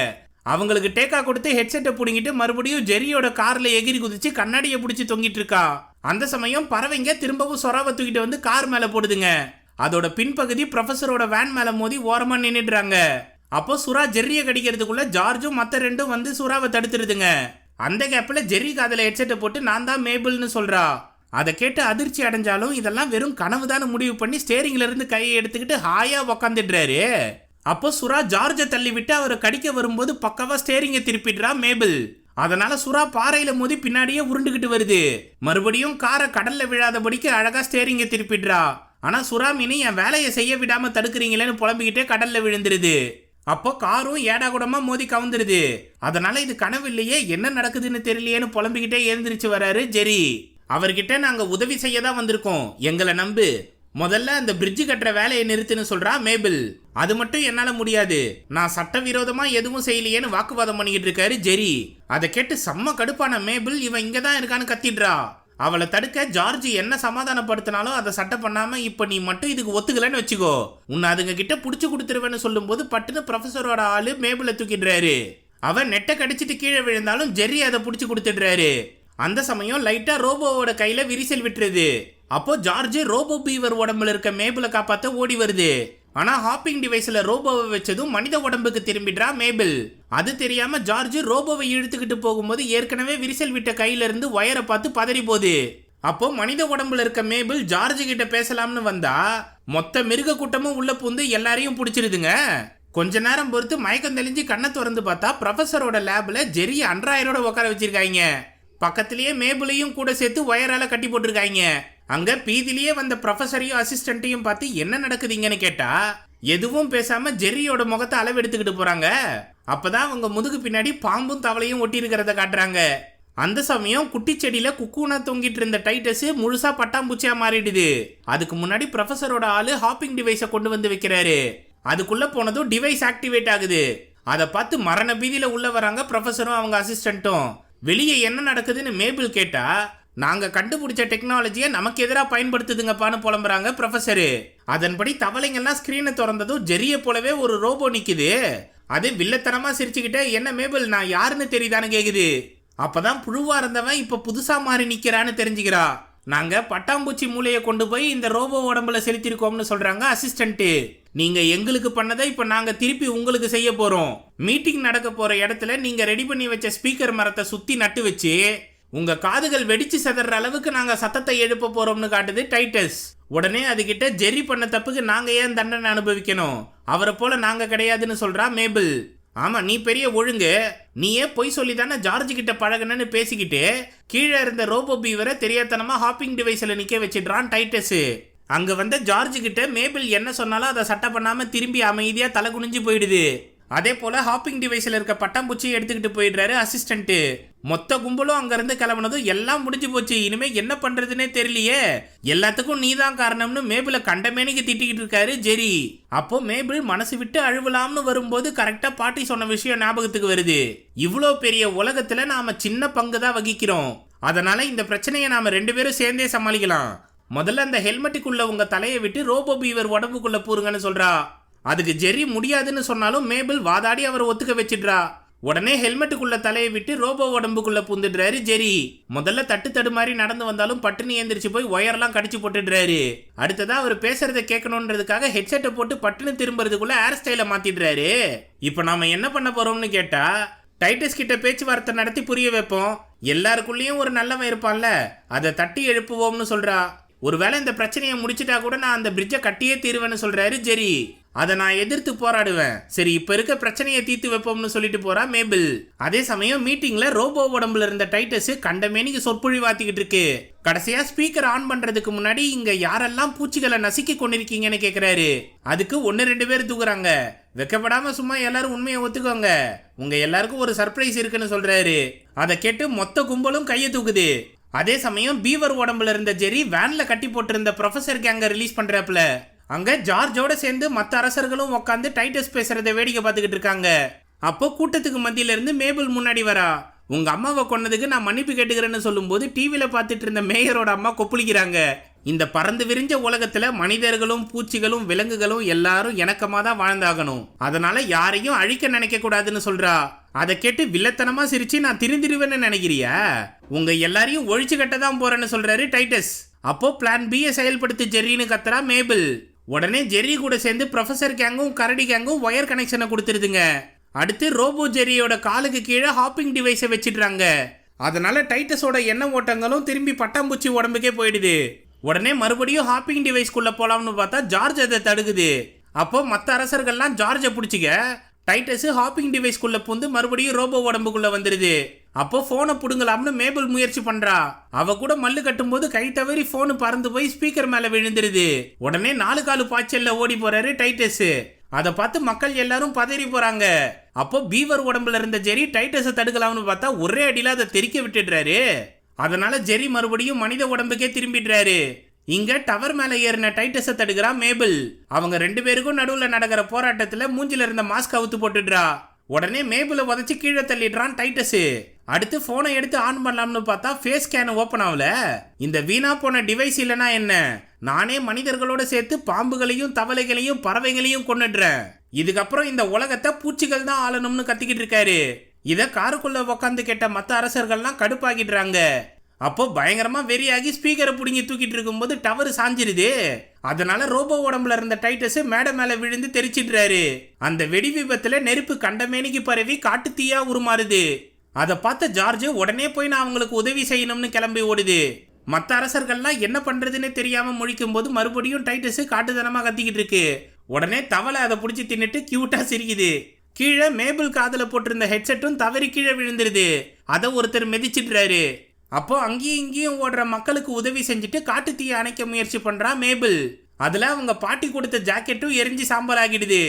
அவங்களுக்கு டேக்கா கொடுத்து ஹெட்செட்டை பிடிங்கிட்டு மறுபடியும் ஜெரியோட கார்ல எகிரி குதிச்சு கண்ணாடியை பிடிச்சி தொங்கிட்டு இருக்கா. அந்த சமயம் பறவைங்க திரும்பவும் சொராவை தூக்கிட்டு வந்து கார் மேல போடுதுங்க. அதோட பின்பகுதி ப்ரொஃபசரோட வேன் மேல மோதி ஓரமா நின்னுடுறாங்க. அப்போ சுறா ஜெர்ரியை கடிக்கிறதுக்குள்ள ஜார்ஜும் மத்த ரெண்டும் வந்து சுறாவை தடுத்துருதுங்க. அந்த கேப்ல ஜெர்ரி காதுல ஹெட்செட்டை போட்டு நான் தான் மேபிள்னு சொல்றா. அதை கேட்டு அதிர்ச்சி அடைஞ்சாலும் இதெல்லாம் வெறும் கனவுதான முடிவு பண்ணி ஸ்டேரிங்ல இருந்து கையை எடுத்துக்கிட்டு ஹாயா உக்காந்துடுறாரு. அப்போ சுறா ஜார்ஜை தள்ளி விட்டு அவரை கடிக்க வரும்போது பக்கவா ஸ்டேரிங்கை திருப்பிடுறா மேபிள். அதனால சுறா பாறையில மோதி பின்னாடியே உருண்டுகிட்டு வருது. மறுபடியும் காரை கடல்ல விழாதபடிக்கு அழகா ஸ்டேரிங்கை திருப்பிடுறா. ஆனா சுறா மீனி என் வேலையை செய்ய விடாம தடுக்கிறீங்களேன்னு புலம்பிக்கிட்டே கடல்ல விழுந்துருது. அப்போ காரும் ஏடா கூடமா மோதி கவுந்துருது. அதனால இது கனவு இல்லையே, என்ன நடக்குதுன்னு தெரியலையேன்னு புலம்பிக்கிட்டே எழுந்திரிச்சு வராரு ஜெரி. அவர்கிட்ட நாங்க உதவி செய்ய தான் வந்திருக்கோம், எங்களை நம்பு. முதல்ல அந்த பிரிட்ஜ் கட்டுற வேலையை நிறுத்துன்னு சொல்றா மேபிள். அது மட்டும் என்னால முடியாது, நான் சட்டவிரோதமா எதுவும் செய்யலையேன்னு வாக்குவாதம் பண்ணிக்கிட்டு இருக்காரு ஜெரி. அதை கேட்டு செம்ம கடுப்பான மேபிள் இவன் இங்கதான் இருக்கான்னு கத்திடுறா. அவளை தடுக்க ஜார்ஜ் என்ன சமாதானப்படுத்தினாலும் அதை சட்டை பண்ணாம இப்ப நீ மட்டும் இதுக்கு ஒத்துக்கலன்னு வச்சுக்கோ, உன்னை அதுங்க கிட்ட புடிச்சு கொடுத்துருவேன்னு சொல்லும் போது பட்டுன்னு ப்ரொஃபசரோட ஆளு மேபிளை தூக்கிடுறாரு. அவன் நெட்டை கடிச்சிட்டு கீழே விழுந்தாலும் ஜெர்ரி அதை புடிச்சு கொடுத்துடுறாரு. அந்த சமயம் லைட்டா ரோபோவோட கையில விரிசல் விட்டுருது. அப்போ ஜார்ஜ் ரோபோ பீவர் உடம்புல இருக்க மேபிளை காப்பாத்த ஓடி வருது. ஆனா ஹாப்பிங் டிவைஸ்ல ரோபோவை வச்சதும் மனித உடம்புக்கு திரும்பிடுறா மேபிள். அது தெரியாம ஜார்ஜ் ரோபோவை இழுத்துக்கிட்டு போகும்போது ஏற்கனவே விரிசல் விட்ட கையில இருந்து வயரை பார்த்து பதறி போகுது. அப்போ மனித உடம்புல இருக்க மேபிள் ஜார்ஜ் கிட்ட பேசலாம்னு வந்தா மொத்த மிருக கூட்டமும் உள்ள பூந்து எல்லாரையும் பிடிச்சிருதுங்க. கொஞ்ச நேரம் பொறுத்து மயக்கம் தெளிஞ்சு கண்ணை திறந்து பார்த்தா ப்ரொஃபசரோட லேப்ல ஜெரி அன்றாயரோட உட்கார வச்சிருக்காங்க. பக்கத்திலேயே மேபிளையும் கூட சேர்த்து வயரால கட்டி போட்டிருக்காங்க. அங்க பீதிலேயே வந்த ப்ரொஃபசரையும் அசிஸ்டன்ட்டையும் பார்த்து என்ன நடக்குதுங்கன்னு கேட்டா எதுவும் பேசாம ஜெர்ரியோட முகத்தை அளவு எடுத்துக்கிட்டு போறாங்க. அப்பதான் அவங்க முதுகு பின்னாடி பாம்பும் தவளையும் ஒட்டி இருக்கிறத காட்டுறாங்க. அந்த சமயம் குட்டி செடியில குக்கூனா தொங்கிட்டு இருந்த டைட்டஸ் முழுசா பட்டாம்பூச்சியா மாறிடுது. அதுக்கு முன்னாடி ப்ரொஃபசரோட ஆளு ஹாப்பிங் டிவைஸை கொண்டு வந்து வைக்கிறாரு. அதுக்குள்ள போனதும் டிவைஸ் ஆக்டிவேட் ஆகுது. அதை பார்த்து மரண பீதியில உள்ள வராங்க ப்ரொஃபசரும் அவங்க அசிஸ்டன்ட்டும். வெளியே என்ன நடக்குதுன்னு மேபிள் கேட்டா நாங்க கண்டுபிடிச்ச டெக்னாலஜியை நமக்கு எதிராக பயன்படுத்துதுங்கப்பான்னு புலம்புறாங்க ப்ரொஃபசரு. அதன்படி தவளைங்கெல்லாம் ஸ்கிரீனை திறந்ததும் ஜெரியை போலவே ஒரு ரோபோ நிக்குது. அது வில்லத்தனமா சிரிச்சுக்கிட்டே என்ன மேபிள் நான் யாருன்னு தெரியுதான்னு கேக்குது. அப்பதான் புழுவா இருந்தவன் இப்ப புதுசா மாறி நிக்கிறான்னு தெரிஞ்சுக்கிறா. நாங்க பட்டாம்பூச்சி மூளையை கொண்டு போய் இந்த ரோபோ உடம்புல செலுத்திருக்கோம்னு சொல்றாங்க அசிஸ்டன்ட். நீங்க எங்களுக்கு பண்ணதை இப்ப நாங்க திருப்பி உங்களுக்கு செய்ய போறோம். மீட்டிங் நடக்க போற இடத்துல நீங்க ரெடி பண்ணி வச்ச ஸ்பீக்கர் மரத்தை சுத்தி நட்டு வச்சு உங்க காதுகள் வெடிச்சு செதற அளவுக்கு நாங்க சத்தத்தை எழுப்ப போறோம்னு காட்டுது டைட்டஸ். உடனே அதுகிட்ட ஜெர்ரி பண்ண தப்புக்கு நாங்க ஏன் தண்டனை அனுபவிக்கணும், அவரை போல நாங்க கிடையாதுன்னு சொல்றா மேபிள். ஆமா நீ பெரிய ஒழுங்கு, நீயே பொய் சொல்லி தானே ஜார்ஜ் கிட்ட பழகுனன்னு பேசிக்கிட்டு கீழே இருந்த ரோபோ பீவரை தெரியாதனமா ஹாப்பிங் டிவைஸ்ல நிக்க வச்சிடுறான் டைட்டஸ். அங்க வந்த ஜார்ஜ் கிட்ட மேபிள் என்ன சொன்னாலும் அதை சட்டை பண்ணாம திரும்பி அமைதியா தலை குனிஞ்சு போயிடுது. அதே போல ஹாப்பிங் டிவைஸ்ல இருக்க பட்டாம்பூச்சி எடுத்துக்கிட்டு போயிடுறாரு அசிஸ்டன்ட். மொத்த கும்பலும் அங்க இருந்து கிளம்புனதும் எல்லாம் முடிஞ்சு போச்சு, இனிமே என்ன பண்றதுன்னே தெரியலையே, எல்லாத்துக்கும் நீதான் காரணம்னு மேபிள கண்டமேனிக்கு திட்டிக்கிட்டு இருக்காரு ஜெரி. அப்போ மேபிள் மனசு விட்டு அழுவலாம்னு வரும்போது கரெக்டா பாட்டி சொன்ன விஷயம் ஞாபகத்துக்கு வருது. இவ்வளோ பெரிய உலகத்துல நாம சின்ன பங்கு தான் வகிக்கிறோம், அதனால இந்த பிரச்சனையை நாம 2 பேரும் சேர்ந்தே சமாளிக்கலாம். முதல்ல அந்த ஹெல்மெட்டுக்குள்ள உங்க தலையை விட்டு ரோபோ பீவர் உடம்புக்குள்ள பூருங்கன்னு சொல்றா. அதுக்கு ஜெர்ரி முடியாதுன்னு சொன்னாலும் மேபிள் வாதாடி அவர் ஒத்துக்க வச்சிடுறா. உடனே ஹெல்மெட்டுக்குள்ள தலையை விட்டு ரோபோ உடம்புக்குள்ள பூந்துடுறாரு ஜெரி. முதல்ல தட்டு தடுமாறி நடந்து வந்தாலும் பட்டுன்னு எந்திரிச்சு போய் ஒயர்லாம் கடிச்சு போட்டுடுறாரு. அடுத்ததா அவர் பேசுறதை கேட்கணுன்றதுக்காக ஹெட்செட்டை போட்டு பட்டுன்னு திரும்புறதுக்குள்ள ஹேர் ஸ்டைலை மாத்திடுறாரு. இப்ப நாம என்ன பண்ண போறோம்னு கேட்டா டைட்டஸ் கிட்ட பேச்சுவார்த்தை நடத்தி புரிய வைப்போம். எல்லாருக்குள்ளேயும் ஒரு நல்லவன் இருப்பான்ல, அதை தட்டி எழுப்புவோம்னு சொல்றா. ஒருவேளை இந்த பிரச்சனையை முடிச்சுட்டா கூட நான் அந்த பிரிட்ஜை கட்டியே தீருவேன்னு சொல்றாரு ஜெரி. அதை நான் எதிர்த்து போராடுவேன். சரி, இப்ப இருக்க பிரச்சனையை தீர்த்து வைப்போம்னு சொல்லிட்டு போறா மேபிள். அதே சமயம் மீட்டிங்ல ரோபோ உடம்புல இருந்த டைட்டஸ் கண்டமேனிக்கு சொற்பொழிவாத்திக்கிட்டு இருக்கு. கடைசியா ஸ்பீக்கர் ஆன் பண்றதுக்கு முன்னாடி இங்க யாரெல்லாம் பூச்சிகளை நசுக்கி கொண்டிருக்கீங்கன்னு கேக்குறாரு. அதுக்கு 1-2 பேர் தூக்குறாங்க. வெக்கப்படாம சும்மா எல்லாரும் உண்மையை ஒத்துக்கோங்க, உங்க எல்லாருக்கும் ஒரு சர்ப்ரைஸ் இருக்குன்னு சொல்றாரு. அதை கேட்டு மொத்த கும்பலும் கையை தூக்குது. அதே சமயம் பீவர் உடம்புல இருந்த ஜெரி வேன்ல கட்டி போட்டிருந்த ப்ரொஃபசர் கேங்க ரிலீஸ் பண்றாப்ல. அங்க ஜார்ஜோட சேர்ந்து மற்ற அரசர்களும் உட்காந்து டைட்டஸ் பேசுறத வேடிக்கை பார்த்துக்கிட்டு இருக்காங்க. அப்போ கூட்டத்துக்கு மத்தியில இருந்து மேபிள் முன்னாடி வரா. உங்க அம்மாவை கொன்னதுக்கு நான் மன்னிப்பு கேட்டுக்கிறேன்னு சொல்லும்போது டிவியில பார்த்துட்டு இருந்த மேயரோட அம்மா கொப்புளிக்கிறாங்க. இந்த பறந்து விரிஞ்ச உலகத்துல மனிதர்களும் பூச்சிகளும் விலங்குகளும் எல்லாரும் இணக்கமா தான் வாழ்ந்தாகணும், அதனால யாரையும் அழிக்க நினைக்க கூடாதுன்னு சொல்றா. அதை கேட்டு வில்லத்தனமா சிரிச்சு நான் திருந்திருவேன்னு நினைக்கிறியா, உங்க எல்லாரையும் ஒழிச்சு கட்டதான் போறேன்னு சொல்றாரு டைட்டஸ். அப்போ பிளான் பியை செயல்படுத்தி ஜெர்ரின்னு கத்துறா மேபிள். உடனே ஜெர்ரி கூட சேர்ந்து ப்ரொஃபசர் கேங்கும் கரடி கேங்கும் ஒயர் கனெக்ஷனை கொடுத்துருதுங்க. அடுத்து ரோபோ ஜெர்ரியோட காலுக்கு கீழே ஹாப்பிங் டிவைஸை வச்சிடுறாங்க. அதனால டைட்டஸோட எண்ணெய் ஓட்டங்களும் திரும்பி பட்டாம்பூச்சி உடம்புக்கே போயிடுது. உடனே மறுபடியும் ஹாப்பிங் டிவைஸ்குள்ள போலாம்னு பார்த்தா ஜார்ஜ் அதை தடுக்குது. அப்போ மற்ற அரசர்கள்லாம் ஜார்ஜை பிடிச்சிக்க டைட்டஸ் ஹாப்பிங் டிவைஸ்குள்ள புந்து மறுபடியும் ரோபோ உடம்புக்குள்ள வந்துருது. அப்போ போனை புடுங்கலாம்னு மேபிள் முயற்சி பண்றா. அவ கூட மல்லு கட்டும் போது கை தவறி போனு பறந்து போய் ஸ்பீக்கர் மேல விழுந்துருது. உடனே 4 காலு பாய்ச்சல்ல ஓடி போறாரு டைட்டஸ். அதை பார்த்து மக்கள் எல்லாரும் பதறி போறாங்க. அப்போ பீவர் உடம்புல இருந்த ஜெரி டைட்டஸை தடுக்கலாம்னு பார்த்தா ஒரே அடியில அதை தெறிக்க விட்டுடுறாரு. அதனால ஜெரி மறுபடியும் மனித உடம்புக்கே திரும்பிடுறாரு. இங்க டவர் மேல ஏறின டைட்டஸை தடுக்கிறா மேபிள். அவங்க 2 பேருக்கும் நடுவுல நடக்கிற போராட்டத்துல மூஞ்சில இருந்த மாஸ்க் அவுத்து போட்டுடுறா. உடனே மேபிளை உதச்சி கீழே தள்ளிடுறான் டைட்டஸ். அடுத்து போனை எடுத்து ஆன் பண்ணலாம்னு பார்த்தா ஃபேஸ் ஸ்கேன் ஓப்பன் ஆகல. இந்த வீணா போன டிவைஸ் இல்லைனா என்ன, நானே மனிதர்களோட சேர்த்து பாம்புகளையும் தவளைகளையும் பறவைகளையும் கொண்டுடுறேன், இதுக்கப்புறம் இந்த உலகத்தை பூச்சிகள் தான் ஆளணும்னு கத்திக்கிட்டு இருக்காரு. இத காருக்குள்ள உக்காந்து கேட்ட மற்ற அரசர்கள்லாம் கடுப்பாக்கிடுறாங்க. அப்போ பயங்கரமா வெறியாகி ஸ்பீக்கரை பிடிங்கி தூக்கிட்டு இருக்கும்போது டவர் சாஞ்சிருது. அதனால ரோபோ உடம்புல இருந்த டைட்டஸ் மேடை மேல விழுந்து தெரிச்சிடுறாரு. அந்த வெடி விபத்துல நெருப்பு கண்டமேனிக்கு பரவி காட்டு தீயா உருமாறுது. அதை பார்த்த ஜார்ஜ் உடனே போய் நான் அவங்களுக்கு உதவி செய்யணும்னு கிளம்பி ஓடுது. மற்ற அரசர்கள்லாம் என்ன பண்றதுன்னு தெரியாம முழிக்கும் போது மறுபடியும் டைட்டஸ் காட்டுத்தனமா கத்திக்கிட்டு இருக்கு. உடனே தவளை அதை பிடிச்சி தின்னுட்டு கியூட்டா சிரிக்குது. கீழே மேபிள் காதுல போட்டிருந்த ஹெட்செட்டும் தவறி கீழே விழுந்துருது. அதை ஒருத்தர் மிதிச்சிடுறாரு. அப்போ அங்கேயும் இங்கேயும் ஓடுற மக்களுக்கு உதவி செஞ்சுட்டு காட்டு தீயை அணைக்க முயற்சி பண்றா மேபிள். அதுல அவங்க பாட்டி கொடுத்த ஜாக்கெட்டும் எரிஞ்சு சாம்பல் ஆகிடுது.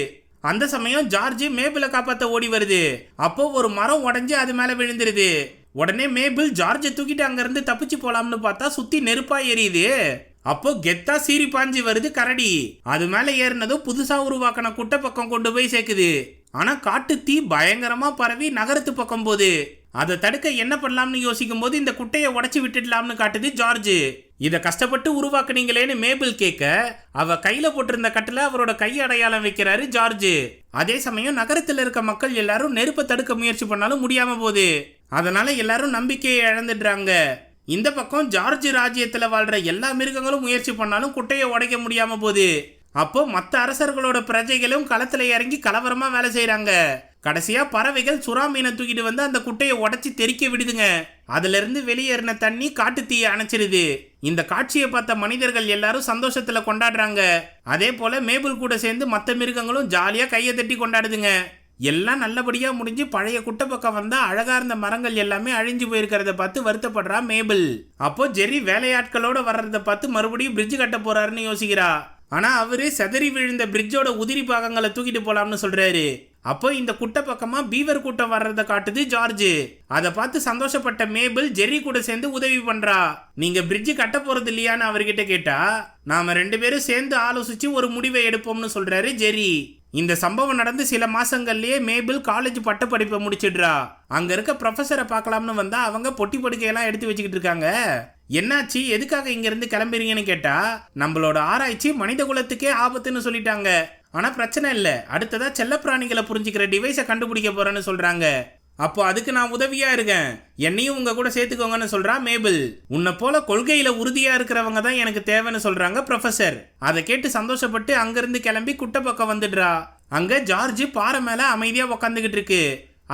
அந்த சமயம் ஜார்ஜ் மேபிளை காப்பாத்த ஓடி வருது. அப்போ ஒரு மரம் உடஞ்சி அது மேல விழுந்துருது. உடனே மேபிள் ஜார்ஜை தூக்கிட்டு அங்க இருந்து தப்பிச்சு போலாம்னு பார்த்தா சுத்தி நெருப்பா எரியுது. அப்போ கெத்தா சீறி பாஞ்சு வருது கரடி. அது மேல ஏறினதும் புதுசா உருவாக்கின குட்டை பக்கம் கொண்டு போய் சேர்க்குது. ஆனா காட்டு தீ பயங்கரமா பரவி நகரத்து பக்கம் போகுது. அதை தடுக்க என்ன பண்ணலாம்னு யோசிக்கும் போது இந்த குட்டையை உடைச்சு விட்டுடலாம்னு காட்டுது ஜார்ஜ். இதை கஷ்டப்பட்டு உருவாக்குனீங்களேன்னு மேபிள் கேட்க அவ கையில போட்டிருந்த கட்டில அவரோட கை அடையாளம் வைக்கிறாரு ஜார்ஜ். அதே சமயம் நகரத்தில் இருக்க மக்கள் எல்லாரும் நெருப்பை தடுக்க முயற்சி பண்ணாலும் முடியாம போகுது. அதனால எல்லாரும் நம்பிக்கையை இழந்துடுறாங்க. இந்த பக்கம் ஜார்ஜ் ராஜ்யத்துல வாழ்ற எல்லா மிருகங்களும் முயற்சி பண்ணாலும் குட்டையை உடைக்க முடியாம போகுது. அப்போ மற்ற அரசர்களோட பிரஜைகளும் களத்துல இறங்கி கலவரமா வேலை செய்யறாங்க. கடைசியா பறவைகள் சுறா மீனை தூக்கிட்டு வந்து அந்த குட்டையை உடைச்சி தெறிக்க விடுதுங்க. அதுல இருந்து வெளியேறின தண்ணி காட்டு தீயை அணைச்சிருது. இந்த காட்சியை பார்த்த மனிதர்கள் எல்லாரும் சந்தோஷத்துல கொண்டாடுறாங்க. அதே போல மேபிள் கூட சேர்ந்து மற்ற மிருகங்களும் ஜாலியா கையை தட்டி கொண்டாடுதுங்க. எல்லாம் நல்லபடியா முடிஞ்சு பழைய குட்டை பக்கம் வந்தா அழகா இருந்த மரங்கள் எல்லாமே அழிஞ்சு போயிருக்கிறத பார்த்து வருத்தப்படுறா மேபிள். அப்போ ஜெர்ரி வேலையாட்களோட வர்றத பார்த்து மறுபடியும் பிரிட்ஜ் கட்ட போறாருன்னு யோசிக்கிறா. ஆனா அவரு செதறி விழுந்த பிரிட்ஜோட உதிரி பாகங்களை தூக்கிட்டு போலாம்னு சொல்றாரு. அப்போ இந்த குட்டை பக்கமா பீவர் கூட்டம் வர்றத காட்டுது ஜார்ஜ். அதை பார்த்து சந்தோஷப்பட்ட மேபிள் ஜெர்ரி கூட சேர்ந்து உதவி பண்றா. நீங்க பிரிட்ஜ் கட்ட போறது இல்லையான்னு அவர்கிட்ட கேட்டா நாம 2 பேரும் சேர்ந்து ஆலோசிச்சு ஒரு முடிவை எடுப்போம்னு சொல்றாரு ஜெர்ரி. இந்த சம்பவம் நடந்து சில மாசங்கள்லயே மேபிள் காலேஜ் பட்ட படிப்பை முடிச்சிடுறா. அங்க இருக்க ப்ரொஃபஸரை பார்க்கலாம்னு வந்தா அவங்க பொட்டி படுக்கையெல்லாம் எடுத்து வச்சுக்கிட்டு இருக்காங்க. என்னாச்சு, எதுக்காக இங்க இருந்து கிளம்புறீங்கன்னு கேட்டா நம்மளோட ஆராய்ச்சி மனித குலத்துக்கே ஆபத்துன்னு சொல்லிட்டாங்க. ஆனா பிரச்சனை இல்ல, அடுத்ததா செல்லப்பிராணிகளை புரிஞ்சுக்கிற டிவைஸை கண்டுபிடிக்க போறேன்னு சொல்றாங்க. அப்போ அதுக்கு நான் உதவியா இருக்கேன், என்னையும் உங்க கூட சேர்த்துக்கோங்கன்னு சொல்றா மேபிள். உன்னை போல கொள்கையில உறுதியா இருக்கிறவங்க தான் எனக்கு தேவைன்னு சொல்றாங்க ப்ரொஃபசர். அதை கேட்டு சந்தோஷப்பட்டு அங்கிருந்து கிளம்பி குட்டை பக்கம் வந்துடுறா. அங்க ஜார்ஜ் பாறை மேல அமைதியா உக்காந்துகிட்டு இருக்கு.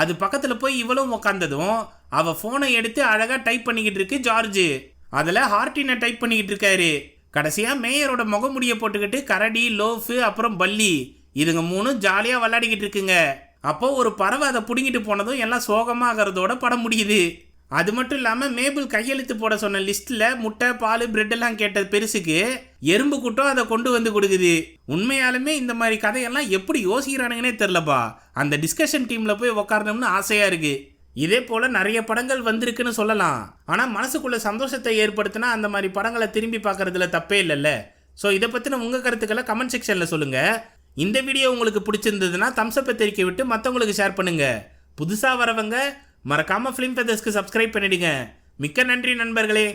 அது பக்கத்துல போய் இவளும் உக்காந்ததும் அவ போனை எடுத்து அழகா டைப் பண்ணிக்கிட்டு இருக்கு ஜார்ஜ். அதுல ஹார்டினை டைப் பண்ணிக்கிட்டு இருக்காரு. கடைசியா மேயரோட முகமுடியை போட்டுக்கிட்டு கரடி, லோஃபு, அப்புறம் பல்லி இதுங்க மூணும் ஜாலியா விளையாடிக்கிட்டு இருக்குங்க. அப்போ ஒரு பறவை அதை புடுங்கிட்டு போனதும் எல்லாம் சோகமாகறதோட படம் முடியுது. அது மட்டும் இல்லாம மேபிள் கையெழுத்து போட சொன்ன லிஸ்ட்ல முட்டை பால் பிரெட் எல்லாம் கேட்ட பெருசுக்கு எறும்பு கூட்டம் அதை கொண்டு வந்து கொடுக்குது. உண்மையாலுமே இந்த மாதிரி கதையெல்லாம் எப்படி யோசிக்கிறானுங்கன்னே தெரியலப்பா. அந்த டிஸ்கஷன் டீம்ல போய் உக்காரணும்னு ஆசையா இருக்கு. இதே போல நிறைய படங்கள் வந்திருக்குன்னு சொல்லலாம். ஆனா மனசுக்குள்ள சந்தோஷத்தை ஏற்படுத்தினா அந்த மாதிரி படங்களை திரும்பி பார்க்கறதுல தப்பே இல்லைல்ல. ஸோ இதை பத்தின உங்க கருத்துக்களை கமெண்ட் செக்ஷன்ல சொல்லுங்க. இந்த வீடியோ உங்களுக்கு பிடிச்சிருந்ததுன்னா தம்ஸ் அப்பை தெரிவிக்க விட்டு மற்றவங்களுக்கு ஷேர் பண்ணுங்க. புதுசா வரவங்க மறக்காம ஃபிலிம் ஃபெதர்ஸ்க்கு சப்ஸ்கிரைப் பண்ணிடுங்க. மிக்க நன்றி நண்பர்களே.